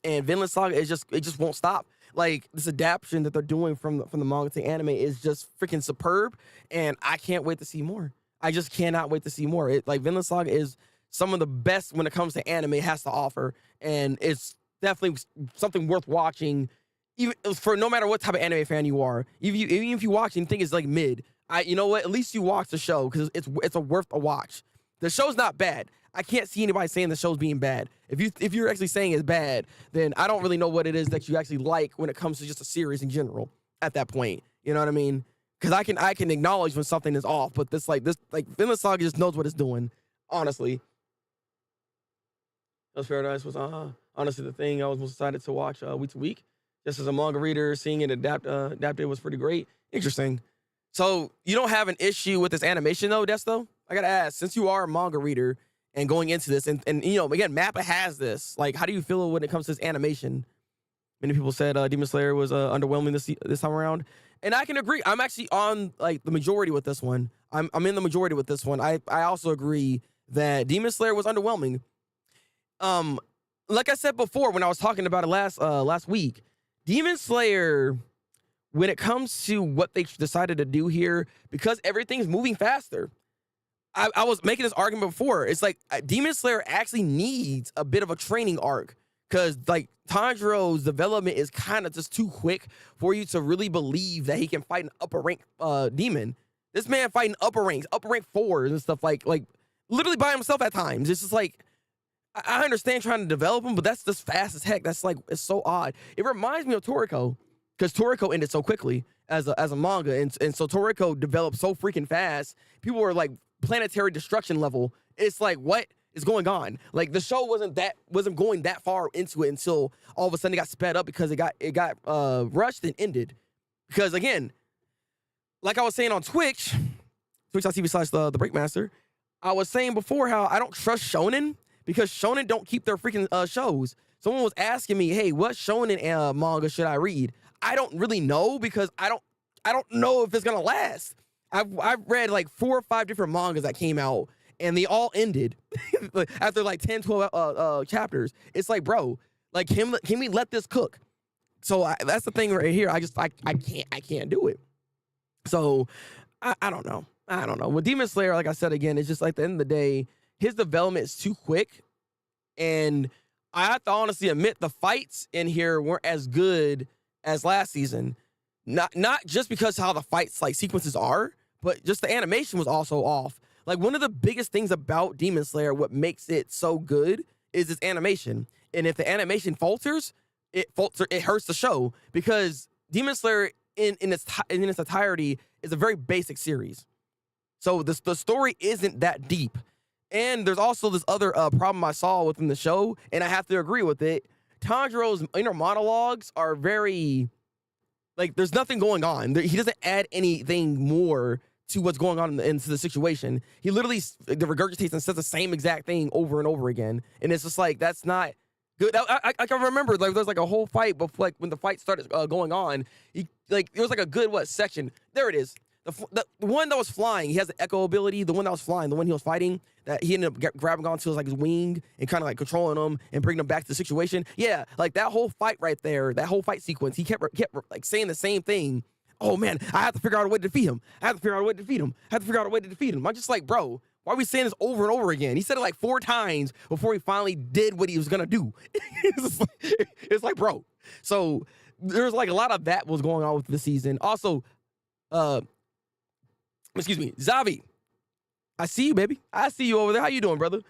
And Vinland Saga it just won't stop. Like, this adaptation that they're doing from the manga to anime is just freaking superb, and I can't wait to see more. I just cannot wait to see more. Vinland Saga is some of the best when it comes to anime it has to offer, and it's definitely something worth watching, even for no matter what type of anime fan you are. Even if you watch and think it's like mid, you know what? At least you watch the show, because it's worth a watch. The show's not bad. I can't see anybody saying the show's being bad. If you're actually saying it's bad, then I don't really know what it is that you actually like when it comes to just a series in general at that point. You know what I mean? Because I can acknowledge when something is off, but Vinland Saga just knows what it's doing. Honestly, Lost Paradise was honestly the thing I was most excited to watch week to week. Just as a manga reader, seeing it adapted was pretty great. Interesting. So you don't have an issue with this animation though, Desto? I gotta ask, since you are a manga reader and going into this, and you know, again, Mappa has this. Like, how do you feel when it comes to this animation? Many people said Demon Slayer was underwhelming this time around, and I can agree. I'm actually on like the majority with this one. I'm in the majority with this one. I also agree that Demon Slayer was underwhelming. Like I said before when I was talking about it last week, Demon Slayer, when it comes to what they decided to do here, because everything's moving faster. I was making this argument before. It's like Demon Slayer actually needs a bit of a training arc, because like Tanjiro's development is kind of just too quick for you to really believe that he can fight an upper rank demon. This man fighting upper rank 4s and stuff like literally by himself at times. It's just like, I understand trying to develop him, but that's just fast as heck. That's like, it's so odd. It reminds me of Toriko, because Toriko ended so quickly as a manga, and so Toriko developed so freaking fast. People were like planetary destruction level. It's like, what is going on? Like, the show wasn't going that far into it until all of a sudden it got sped up because it got rushed and ended. Because again, like I was saying on twitch.tv/Thabreakmaster, I was saying before how I don't trust shonen, because shonen don't keep their freaking shows. Someone was asking me, hey, what shonen manga should I read? I don't really know, because I don't know if it's gonna last. I've read like 4 or 5 different mangas that came out, and they all ended after like 10, 12 chapters. It's like, bro, like, can we let this cook? So that's the thing right here. I can't do it. So I don't know. With Demon Slayer, like I said again, it's just like, at the end of the day, his development is too quick, and I have to honestly admit the fights in here weren't as good as last season. Not just because how the fights like sequences are, but just the animation was also off. Like, one of the biggest things about Demon Slayer, what makes it so good, is its animation. And if the animation falters, it hurts the show, because Demon Slayer in its entirety is a very basic series. So the story isn't that deep. And there's also this other problem I saw within the show, and I have to agree with it. Tanjiro's inner monologues are very, like, there's nothing going on. He doesn't add anything more to what's going on into the situation. He literally regurgitates and says the same exact thing over and over again. And it's just like, that's not good. I can remember, like, there's like a whole fight before, like, when the fight started going on, it was like a good, section. There it is. The one that was flying, he has the echo ability. The one that was flying, the one he was fighting, that he ended up grabbing onto his wing and kind of like controlling him and bringing him back to the situation. Yeah, like that whole fight right there, that whole fight sequence, he kept like saying the same thing. Oh man, I have to figure out a way to defeat him. I'm just like, bro, why are we saying this over and over again? He said it like 4 times before he finally did what he was gonna do. It's like, bro. So there's like a lot of that was going on with the season. Also, excuse me, Zavi. I see you, baby. I see you over there. How you doing, brother?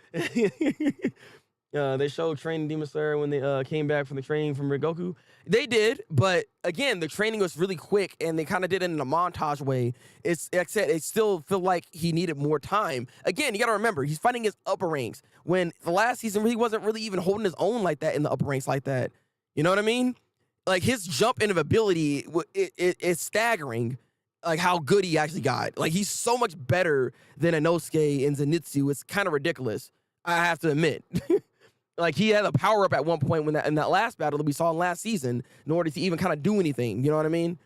They showed training Demon Slayer when they came back from the training from Rigoku. They did, but again, the training was really quick, and they kind of did it in a montage way. It's like I said, it still feel like he needed more time. Again, you got to remember, he's fighting his upper ranks. When the last season, he wasn't really even holding his own like that in the upper ranks like that. You know what I mean? Like, his jump in of ability, it's staggering. Like, how good he actually got. Like, he's so much better than Inosuke and Zenitsu. It's kind of ridiculous, I have to admit. Like, he had a power up at one point when in that last battle that we saw in last season in order to even kind of do anything. You know what I mean?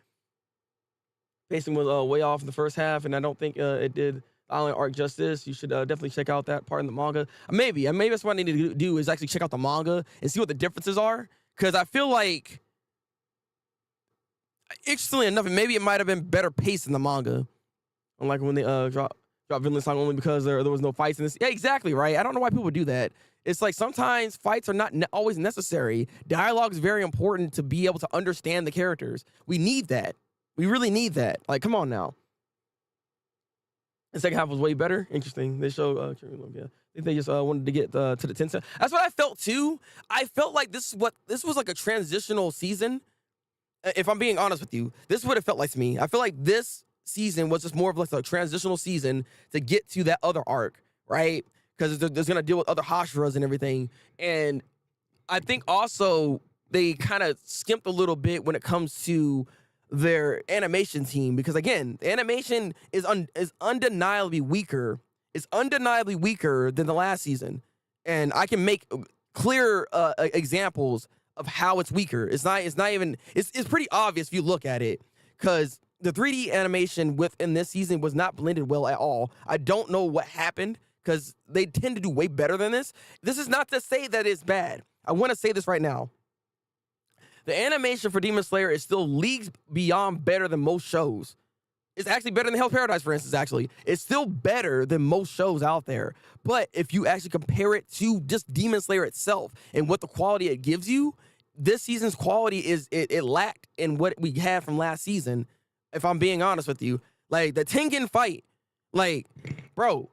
Pacing was way off in the first half, and I don't think it did the Island arc justice. You should definitely check out that part in the manga. Maybe that's what I need to do, is actually check out the manga and see what the differences are. Because I feel like, interestingly enough, maybe it might have been better paced in the manga. Unlike when they dropped Vinland Saga only because there was no fights in this. Yeah, exactly, right? I don't know why people would do that. It's like, sometimes fights are not always necessary. Dialogue is very important to be able to understand the characters. We need that. We really need that. Like, come on now. The second half was way better. Interesting. They showed, yeah. I think they just wanted to get to the 10 cent. That's what I felt too. I felt like this was like a transitional season. if I'm being honest with you, this is what it felt like to me. I feel like this season was just more of like a transitional season to get to that other arc, right? Because there's going to deal with other Hashiras and everything. And I think also they kind of skimped a little bit when it comes to their animation team, because again, the animation is undeniably weaker. It's undeniably weaker than the last season, and I can make clear examples of how it's weaker. It's not even. It's pretty obvious if you look at it, because the 3D animation within this season was not blended well at all. I don't know what happened, because they tend to do way better than this. This is not to say that it's bad. I want to say this right now. The animation for Demon Slayer is still leagues beyond better than most shows. It's actually better than Hell's Paradise, for instance, actually. It's still better than most shows out there. But if you actually compare it to just Demon Slayer itself and what the quality it gives you, this season's quality it lacked in what we had from last season, if I'm being honest with you. Like, the Tengen fight, like, bro,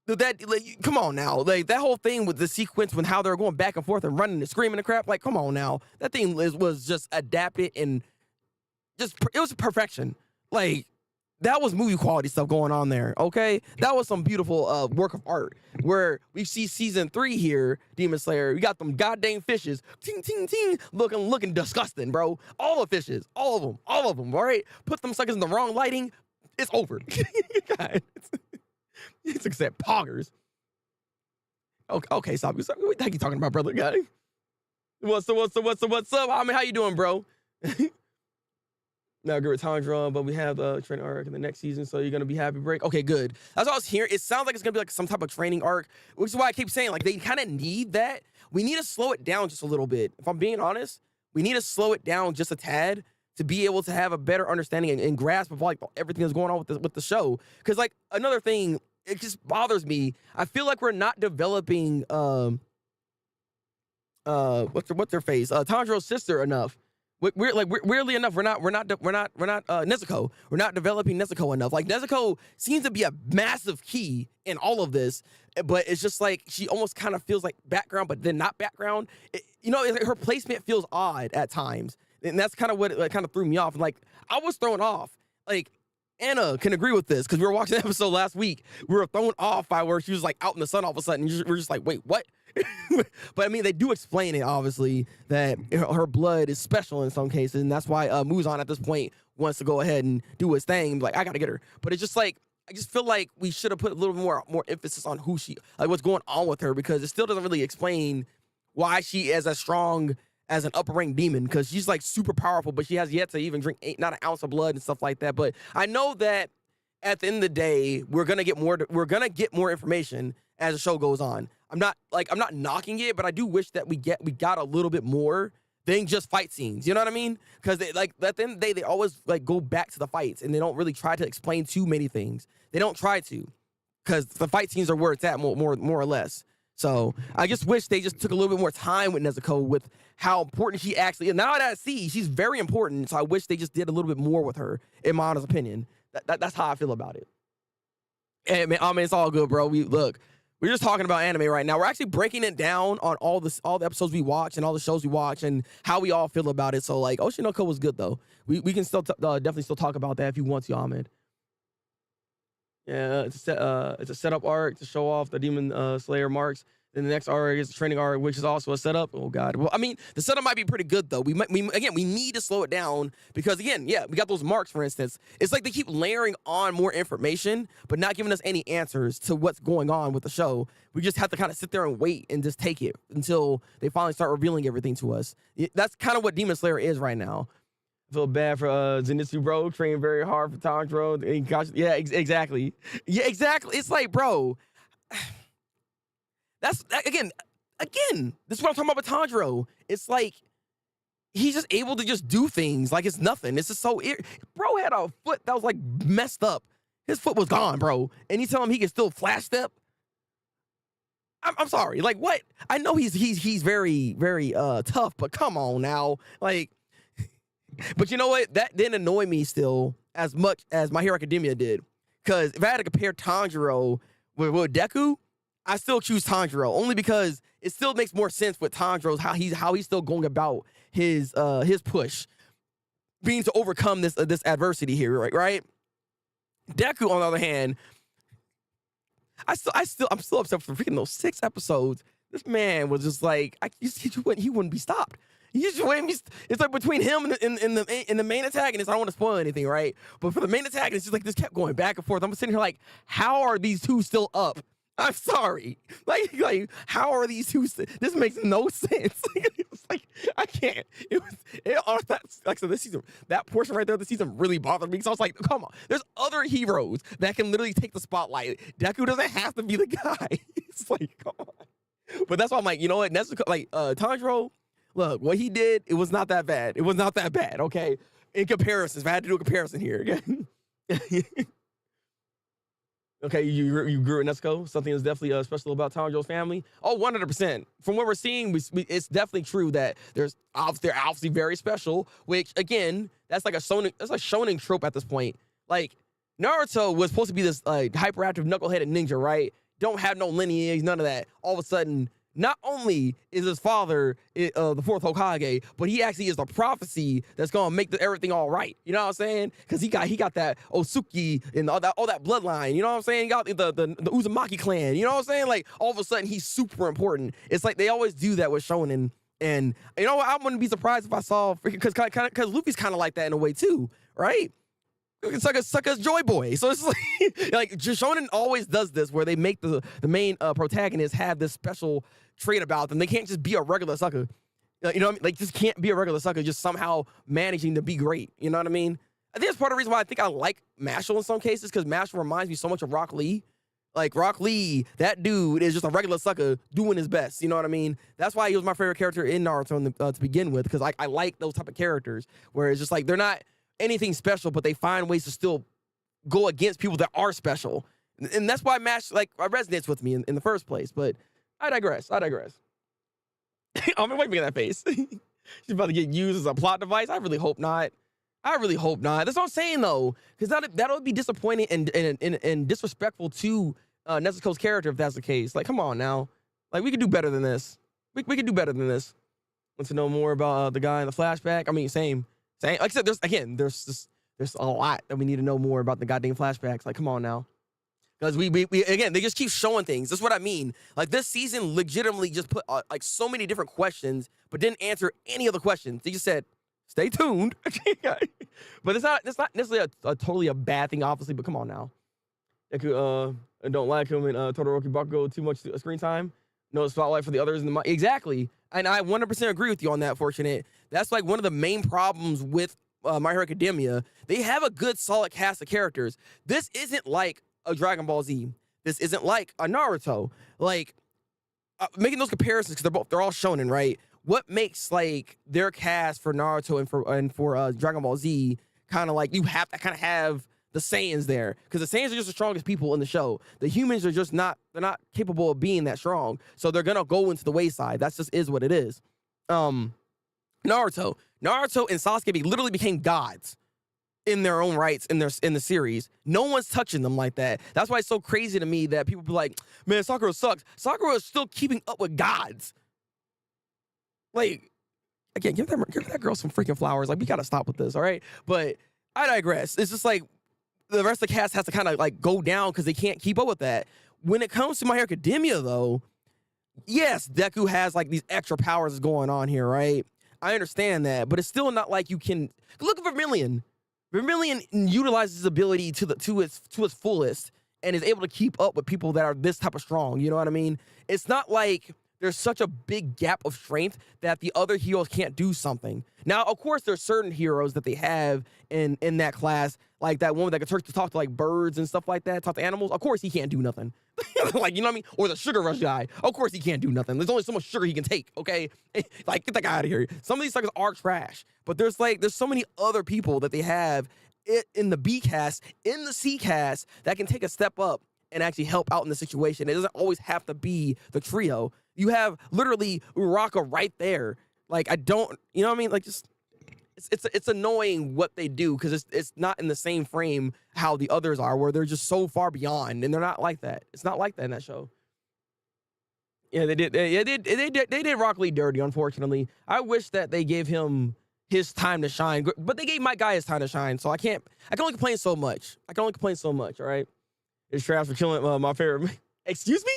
that, like, come on now. Like, that whole thing with the sequence when how they're going back and forth and running and screaming and crap, like, come on now. That thing was just adapted and just, it was perfection. Like, that was movie quality stuff going on there, okay? That was some beautiful work of art. Where we see season 3 here, Demon Slayer, we got them goddamn fishes, ting, ting, ting, looking disgusting, bro. All the fishes, all of them, all right? Put them suckers in the wrong lighting, it's over. God, it's except poggers. Okay, stop. What the heck you talking about, brother guy? What's up? I mean, how you doing, bro? Now, good with Tandra, but we have a training arc in the next season, so you're gonna be happy break. Okay, good. That's what I was hearing. It sounds like it's gonna be like some type of training arc, which is why I keep saying, like, they kind of need that. We need to slow it down just a little bit. If I'm being honest, we need to slow it down just a tad to be able to have a better understanding and grasp of like everything that's going on with the show. Because like another thing, it just bothers me. I feel like we're not developing what's their face? Tanjiro's sister enough. Weirdly enough, we're not Nezuko. We're not developing Nezuko enough. Like, Nezuko seems to be a massive key in all of this, but it's just like she almost kind of feels like background, but then not background. Her placement feels odd at times, and that's kind of what kind of threw me off. Like, I was thrown off. Like, Anna can agree with this, because we were watching the episode last week. We were thrown off by where she was like out in the sun all of a sudden. We're just like, wait, what? But I mean, they do explain it, obviously, that her blood is special in some cases, and that's why Muzan at this point wants to go ahead and do his thing. Like, I gotta get her. But it's just like, I just feel like we should have put a little more emphasis on who she, like, what's going on with her, because it still doesn't really explain why she is as strong as an upper rank demon, because she's like super powerful, but she has yet to even drink not an ounce of blood and stuff like that. But I know that at the end of the day, we're gonna get more information as the show goes on. I'm not knocking it, but I do wish that we got a little bit more than just fight scenes. You know what I mean? Because like at the end of the day, they always like go back to the fights, and they don't really try to explain too many things. They don't try to, because the fight scenes are where it's at more or less. So I just wish they just took a little bit more time with Nezuko, with how important she actually is. Now that I see, she's very important. So I wish they just did a little bit more with her, in my honest opinion. That's how I feel about it. And man, I mean, it's all good, bro. We're just talking about anime right now. We're actually breaking it down on all the episodes we watch and all the shows we watch and how we all feel about it. So like, Oshinoko was good though. We can still definitely still talk about that if you want to, Ahmed. Yeah, it's a setup arc to show off the Demon Slayer marks. Then the next arc is the training arc, which is also a setup. Oh God. Well, I mean, the setup might be pretty good though. We need to slow it down, because again, yeah, we got those marks, for instance. It's like they keep layering on more information, but not giving us any answers to what's going on with the show. We just have to kind of sit there and wait and just take it until they finally start revealing everything to us. That's kind of what Demon Slayer is right now. I feel bad for Zenitsu, bro. Trained very hard for Tanjiro. Yeah, exactly. Yeah, exactly. It's like, bro. Again, this is what I'm talking about with Tanjiro. It's like, he's just able to just do things like it's nothing. It's just so, bro had a foot that was like messed up. His foot was gone, bro. And you tell him he can still flash step? I'm sorry. Like, what? I know he's very, very tough, but come on now. Like, but you know what? That didn't annoy me still as much as My Hero Academia did. Because if I had to compare Tanjiro with Deku, I still choose Tanjiro, only because it still makes more sense with Tanjiro's how he's still going about his push. being to overcome this adversity here, right? Deku, on the other hand, I'm still upset for freaking those 6 episodes. This man was just like, he wouldn't be stopped. He just wouldn't be. It's like between him and the main antagonist. I don't want to spoil anything, right? But for the main antagonist, it's just like this kept going back and forth. I'm sitting here like, how are these two still up? I'm sorry. Like how are these two? This makes no sense. It's like I can't. Like so this season, that portion right there of the season really bothered me because I was like, come on. There's other heroes that can literally take the spotlight. Deku doesn't have to be the guy. It's like, come on. But that's why I'm like, you know what? Nezuko, like Tanjiro, look, what he did, it was not that bad. It was not that bad. Okay, in comparison, if I had to do a comparison here again. Okay, you grew in Nezuko. Something is definitely special about Tanjiro's family. Oh, 100%. From what we're seeing, it's definitely true that they're obviously very special. Which again, that's like a shonen trope at this point. Like Naruto was supposed to be this hyperactive knuckleheaded ninja, right? Don't have no lineage, none of that. All of a sudden, not only is his father the 4th Hokage, but he actually is the prophecy that's gonna make everything all right. You know what I'm saying? Because he got that Osuki and all that bloodline. You know what I'm saying? He got the Uzumaki clan. You know what I'm saying? Like all of a sudden he's super important. It's like they always do that with shonen. And you know what? I wouldn't be surprised if I saw because Luffy's kind of like that in a way too, right? It's like a joy boy. So it's like shonen always does this where they make the main protagonist have this special trait about them. They can't just be a regular sucker. You know what I mean? Like just can't be a regular sucker, just somehow managing to be great. You know what I mean? I think that's part of the reason why I think I like Mashle in some cases, because Mashle reminds me so much of Rock Lee. Like Rock Lee, that dude is just a regular sucker doing his best. You know what I mean? That's why he was my favorite character in Naruto to begin with, because I like those type of characters where it's just like they're not anything special, but they find ways to still go against people that are special. And that's why Mash resonates with me in the first place. But I digress. I'm making that face. She's about to get used as a plot device. I really hope not. That's what I'm saying though, because that would be disappointing and disrespectful to Nezuko's character if that's the case. Like, come on now. Like, we could do better than this. We could do better than this. Want to know more about the guy in the flashback? I mean, same. Like I said, there's a lot that we need to know more about the goddamn flashbacks. Like, come on now. Because we again, they just keep showing things. That's what I mean. Like, this season legitimately just put like so many different questions, but didn't answer any of the questions. They just said, stay tuned. But it's not necessarily a totally a bad thing, obviously, but come on now. I don't like him in Todoroki Bakugo too much screen time. No spotlight for the others in the exactly. And I 100% agree with you on that, Fortunate. That's like one of the main problems with My Hero Academia. They have a good, solid cast of characters. This isn't like a Dragon Ball Z. This isn't like a Naruto. Like, making those comparisons, because they're all shonen, right? What makes like their cast for Naruto and for Dragon Ball Z kind of like you have to kind of have the Saiyans there, because the Saiyans are just the strongest people in the show. The humans are just not capable of being that strong, so they're gonna go into the wayside. That's just is what it is. Naruto and Sasuke literally became gods in their own rights in the series. No one's touching them like that. That's why it's so crazy to me that people be like, man, Sakura sucks. Sakura is still keeping up with gods. Like, again, give that girl some freaking flowers. Like, we gotta stop with this, all right? But I digress. It's just like the rest of the cast has to kind of like go down because they can't keep up with that. When it comes to My Hero Academia, though, yes, Deku has like these extra powers going on here, right? I understand that, but it's still not like you can look at Vermilion. Vermilion utilizes his ability to its fullest and is able to keep up with people that are this type of strong. You know what I mean? It's not like there's such a big gap of strength that the other heroes can't do something. Now, of course, there's certain heroes that they have in that class, like that one that can talk to like birds and stuff like that, talk to animals. Of course, he can't do nothing. Like, you know what I mean? Or the sugar rush guy. Of course, he can't do nothing. There's only so much sugar he can take. Okay, like get that guy out of here. Some of these suckers are trash, but there's so many other people that they have in the B cast, in the C cast that can take a step up and actually help out in the situation. It doesn't always have to be the trio. You have literally Uraka right there. Like, I don't, you know what I mean? Like, just it's annoying what they do because it's not in the same frame how the others are, where they're just so far beyond, and they're not like that. It's not like that in that show. Yeah, they did. They did Rock Lee dirty. Unfortunately, I wish that they gave him his time to shine. But they gave my guy his time to shine, so I can only complain so much. All right. It's trash for killing my favorite. Excuse me?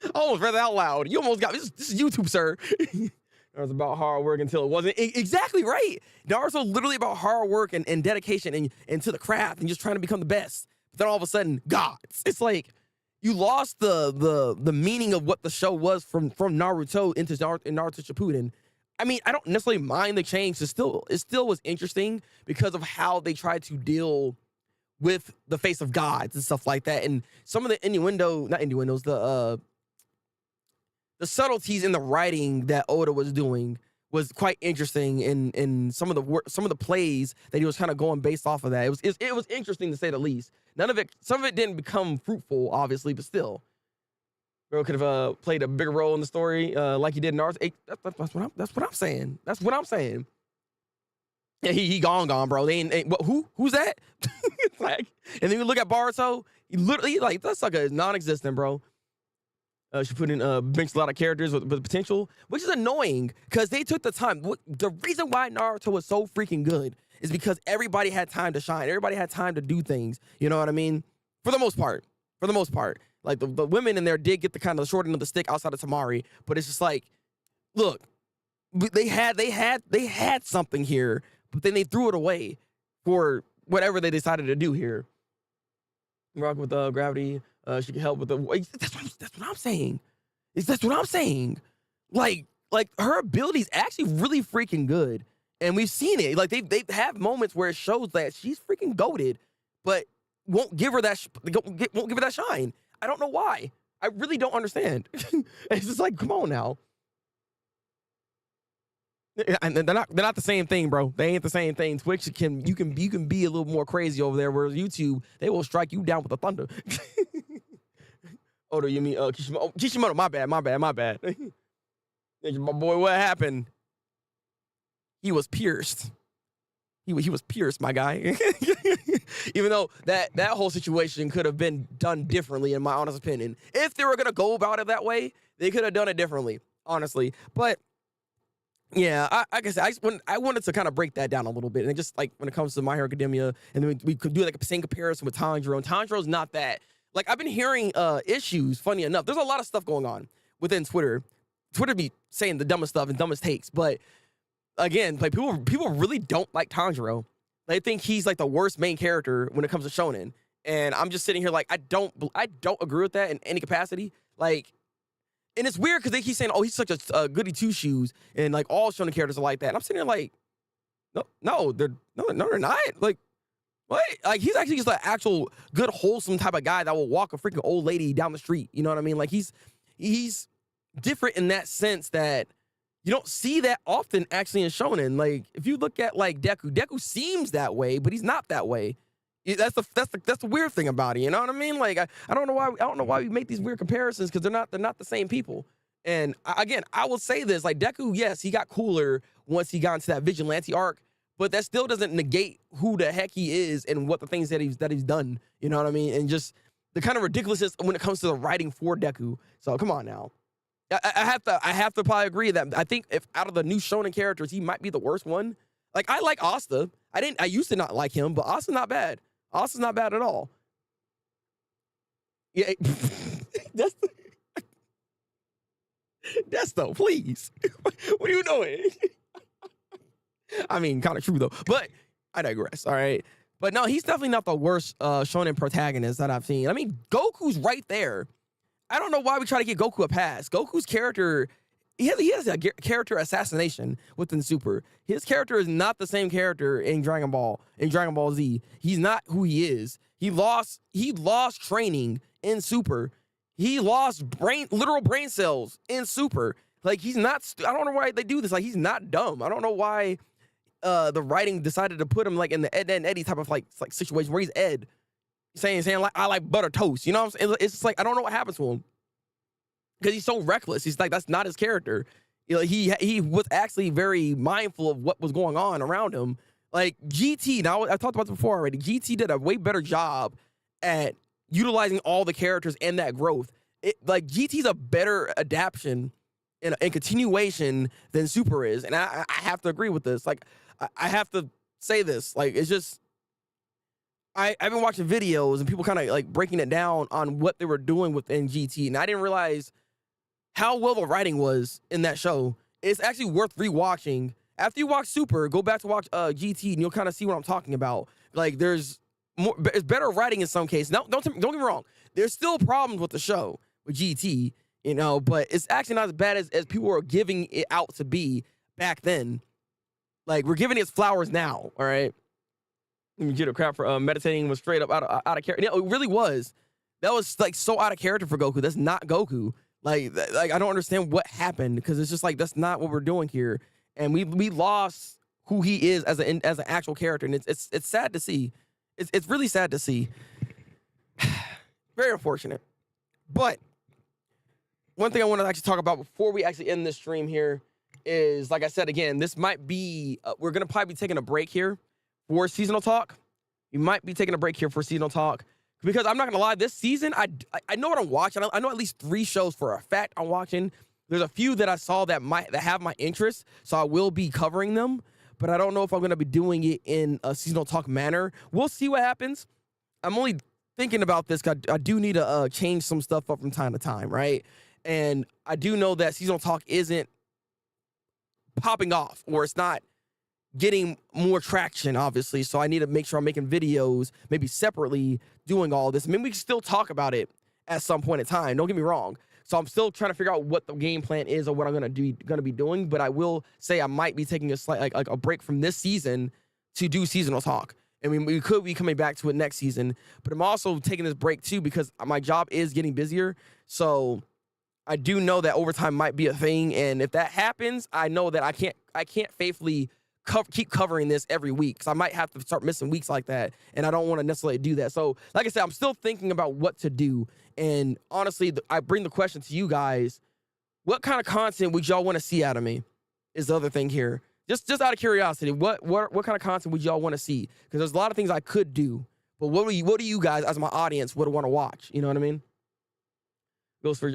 I almost read that out loud. You almost got this is YouTube, sir. It was about hard work until it wasn't. Exactly right. Naruto literally about hard work and dedication and to the craft and just trying to become the best. But then all of a sudden, gods. It's like you lost the meaning of what the show was from Naruto into Naruto Shippuden. I mean, I don't necessarily mind the change. It still was interesting because of how they tried to deal with the face of gods and stuff like that. And some of the the subtleties in the writing that Oda was doing was quite interesting in some of the plays that he was kind of going based off of that. It was interesting to say the least. Some of it didn't become fruitful, obviously, but still. Bro could have played a bigger role in the story, like he did in Naruto. Hey, that's what I'm saying. That's what I'm saying. Yeah, he gone, bro. They ain't who's that? Like, and then you look at Boruto, he literally like that sucker is non-existent, bro. She put in bench a lot of characters with potential, which is annoying because they took the time. The reason why Naruto was so freaking good is because everybody had time to shine. Everybody had time to do things. You know what I mean? For the most part. Like the women in there did get the kind of the short end of the stick outside of Tamari, but it's just like, look, they had something here, but then they threw it away for whatever they decided to do here. Rock with gravity. She can help with the. That's what I'm saying. That's what I'm saying. Like her ability is actually really freaking good, and we've seen it. Like they have moments where it shows that she's freaking goated, but won't give her that shine. I don't know why. I really don't understand. It's just like, come on now. And they're not the same thing, bro. They ain't the same thing. Twitch you can be a little more crazy over there, whereas YouTube, they will strike you down with the thunder. Oh, do you mean Kishimoto? Oh, Kishimoto, my bad. My boy, what happened? He was pierced. He was pierced, my guy. Even though that whole situation could have been done differently, in my honest opinion. If they were gonna go about it that way, they could have done it differently, honestly. But yeah, like I said, I wanted to kind of break that down a little bit, and just like when it comes to My Hero Academia, and then we could do like a same comparison with Tanjiro, and Tanjiro's not that. Like I've been hearing issues. Funny enough, there's a lot of stuff going on within Twitter. Twitter be saying the dumbest stuff and dumbest takes, but again, like people really don't like Tanjiro. They think he's like the worst main character when it comes to shonen, and I'm just sitting here like I don't agree with that in any capacity. Like, and it's weird because they keep saying, "Oh, he's such a goody two shoes," and like all shonen characters are like that. And I'm sitting here like, no, they're not. Like, what? Like he's actually just an actual good, wholesome type of guy that will walk a freaking old lady down the street. You know what I mean? Like he's different in that sense that you don't see that often actually in shonen. Like if you look at like Deku seems that way, but he's not that way. That's the weird thing about it. You know what I mean? Like I don't know why we make these weird comparisons because they're not the same people. And again, I will say this: like Deku, yes, he got cooler once he got into that vigilante arc, but that still doesn't negate who the heck he is and what the things that he's done. You know what I mean? And just the kind of ridiculousness when it comes to the writing for Deku. So come on now. I have to probably agree that I think if out of the new shonen characters, he might be the worst one. Like I like Asta. I used to not like him, but Asta's not bad. Asta's not bad at all. Yeah, that's though. Please, what are you doing? I mean, kind of true though, but I digress. All right, but no, he's definitely not the worst shonen protagonist that I've seen. I mean, Goku's right there. I don't know why we try to get Goku a pass. Goku's character, he has a character assassination within Super. His character is not the same character in Dragon Ball Z. He's not who he is. He lost training in Super. He lost literal brain cells in Super. Like he's not. I don't know why they do this. Like he's not dumb. I don't know why the writing decided to put him like in the Ed and Eddie type of like situation where he's Ed. Saying like I like butter toast, you know what I'm saying? It's just like I don't know what happened to him because he's so reckless. He's like that's not his character. You know, he was actually very mindful of what was going on around him. Like GT, now I talked about this before already. GT did a way better job at utilizing all the characters and that growth. Like GT's a better adaptation in continuation than Super is. And I have to agree with this. Like, I have to say this. Like, it's just, I've been watching videos and people kind of like breaking it down on what they were doing within GT. And I didn't realize how well the writing was in that show. It's actually worth rewatching. After you watch Super, go back to watch GT and you'll kind of see what I'm talking about. Like, there's it's better writing in some cases. Now, don't get me wrong. There's still problems with the show, with GT, you know, but it's actually not as bad as people were giving it out to be back then. Like, we're giving it its flowers now, all right? You get a crap for meditating was straight up out of character. You know, it really was. That was, like, so out of character for Goku. That's not Goku. Like I don't understand what happened, because it's just like, that's not what we're doing here. And we lost who he is as an actual character, and it's sad to see. It's really sad to see. Very unfortunate. But one thing I want to actually talk about before we actually end this stream here is, like I said, again, this might be, we're going to probably be taking a break here for seasonal talk. We might be taking a break here for seasonal talk, because I'm not going to lie, this season, I know what I'm watching. I know at least 3 shows for a fact I'm watching. There's a few that I saw that have my interest, so I will be covering them. But I don't know if I'm going to be doing it in a seasonal talk manner. We'll see what happens. I'm only thinking about this because I do need to change some stuff up from time to time, right? And I do know that seasonal talk isn't popping off, or it's not getting more traction, obviously. So I need to make sure I'm making videos, maybe separately, doing all this. I mean, we can still talk about it at some point in time. Don't get me wrong. So I'm still trying to figure out what the game plan is or what I'm gonna be doing. But I will say I might be taking a slight like a break from this season to do seasonal talk. I mean, we could be coming back to it next season, but I'm also taking this break too because my job is getting busier. So I do know that overtime might be a thing, and if that happens, I know that I can't faithfully keep covering this every week, because I might have to start missing weeks like that, and I don't want to necessarily do that. So, like I said, I'm still thinking about what to do, and honestly, I bring the question to you guys: what kind of content would y'all want to see out of me? Is the other thing here. Just out of curiosity, what kind of content would y'all want to see? Because there's a lot of things I could do, but what do you guys, as my audience, would want to watch? You know what I mean? Goes for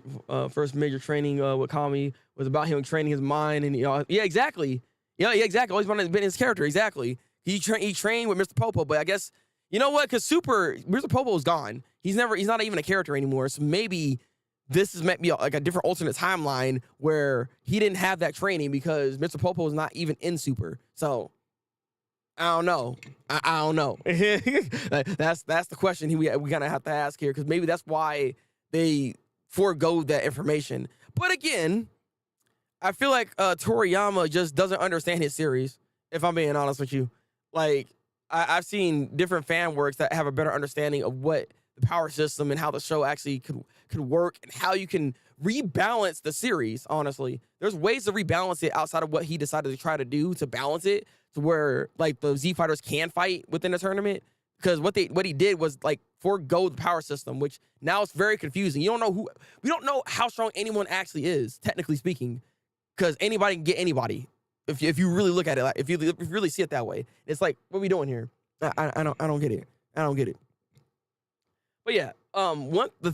first major training with Kami was about him training his mind, and yeah, exactly. Yeah, exactly. Always wanted to be his character. Exactly. He trained with Mr. Popo, but I guess, you know what? Because Mr. Popo is gone. He's not even a character anymore. So maybe this is maybe like a different alternate timeline where he didn't have that training because Mr. Popo is not even in Super. So I don't know. I don't know. That's the question we gonna have to ask here, because maybe that's why they forego that information. But again, I feel like Toriyama just doesn't understand his series, if I'm being honest with you. Like, I've seen different fan works that have a better understanding of what the power system and how the show actually could work, and how you can rebalance the series, honestly. There's ways to rebalance it outside of what he decided to try to do to balance it to where, like, the Z fighters can fight within the tournament. Because what he did was, like, forego the power system, which now it's very confusing. We don't know how strong anyone actually is, technically speaking. Because anybody can get anybody, if you really look at it, like, if you really see it that way. It's like, what are we doing here? I don't get it. I don't get it. But yeah, the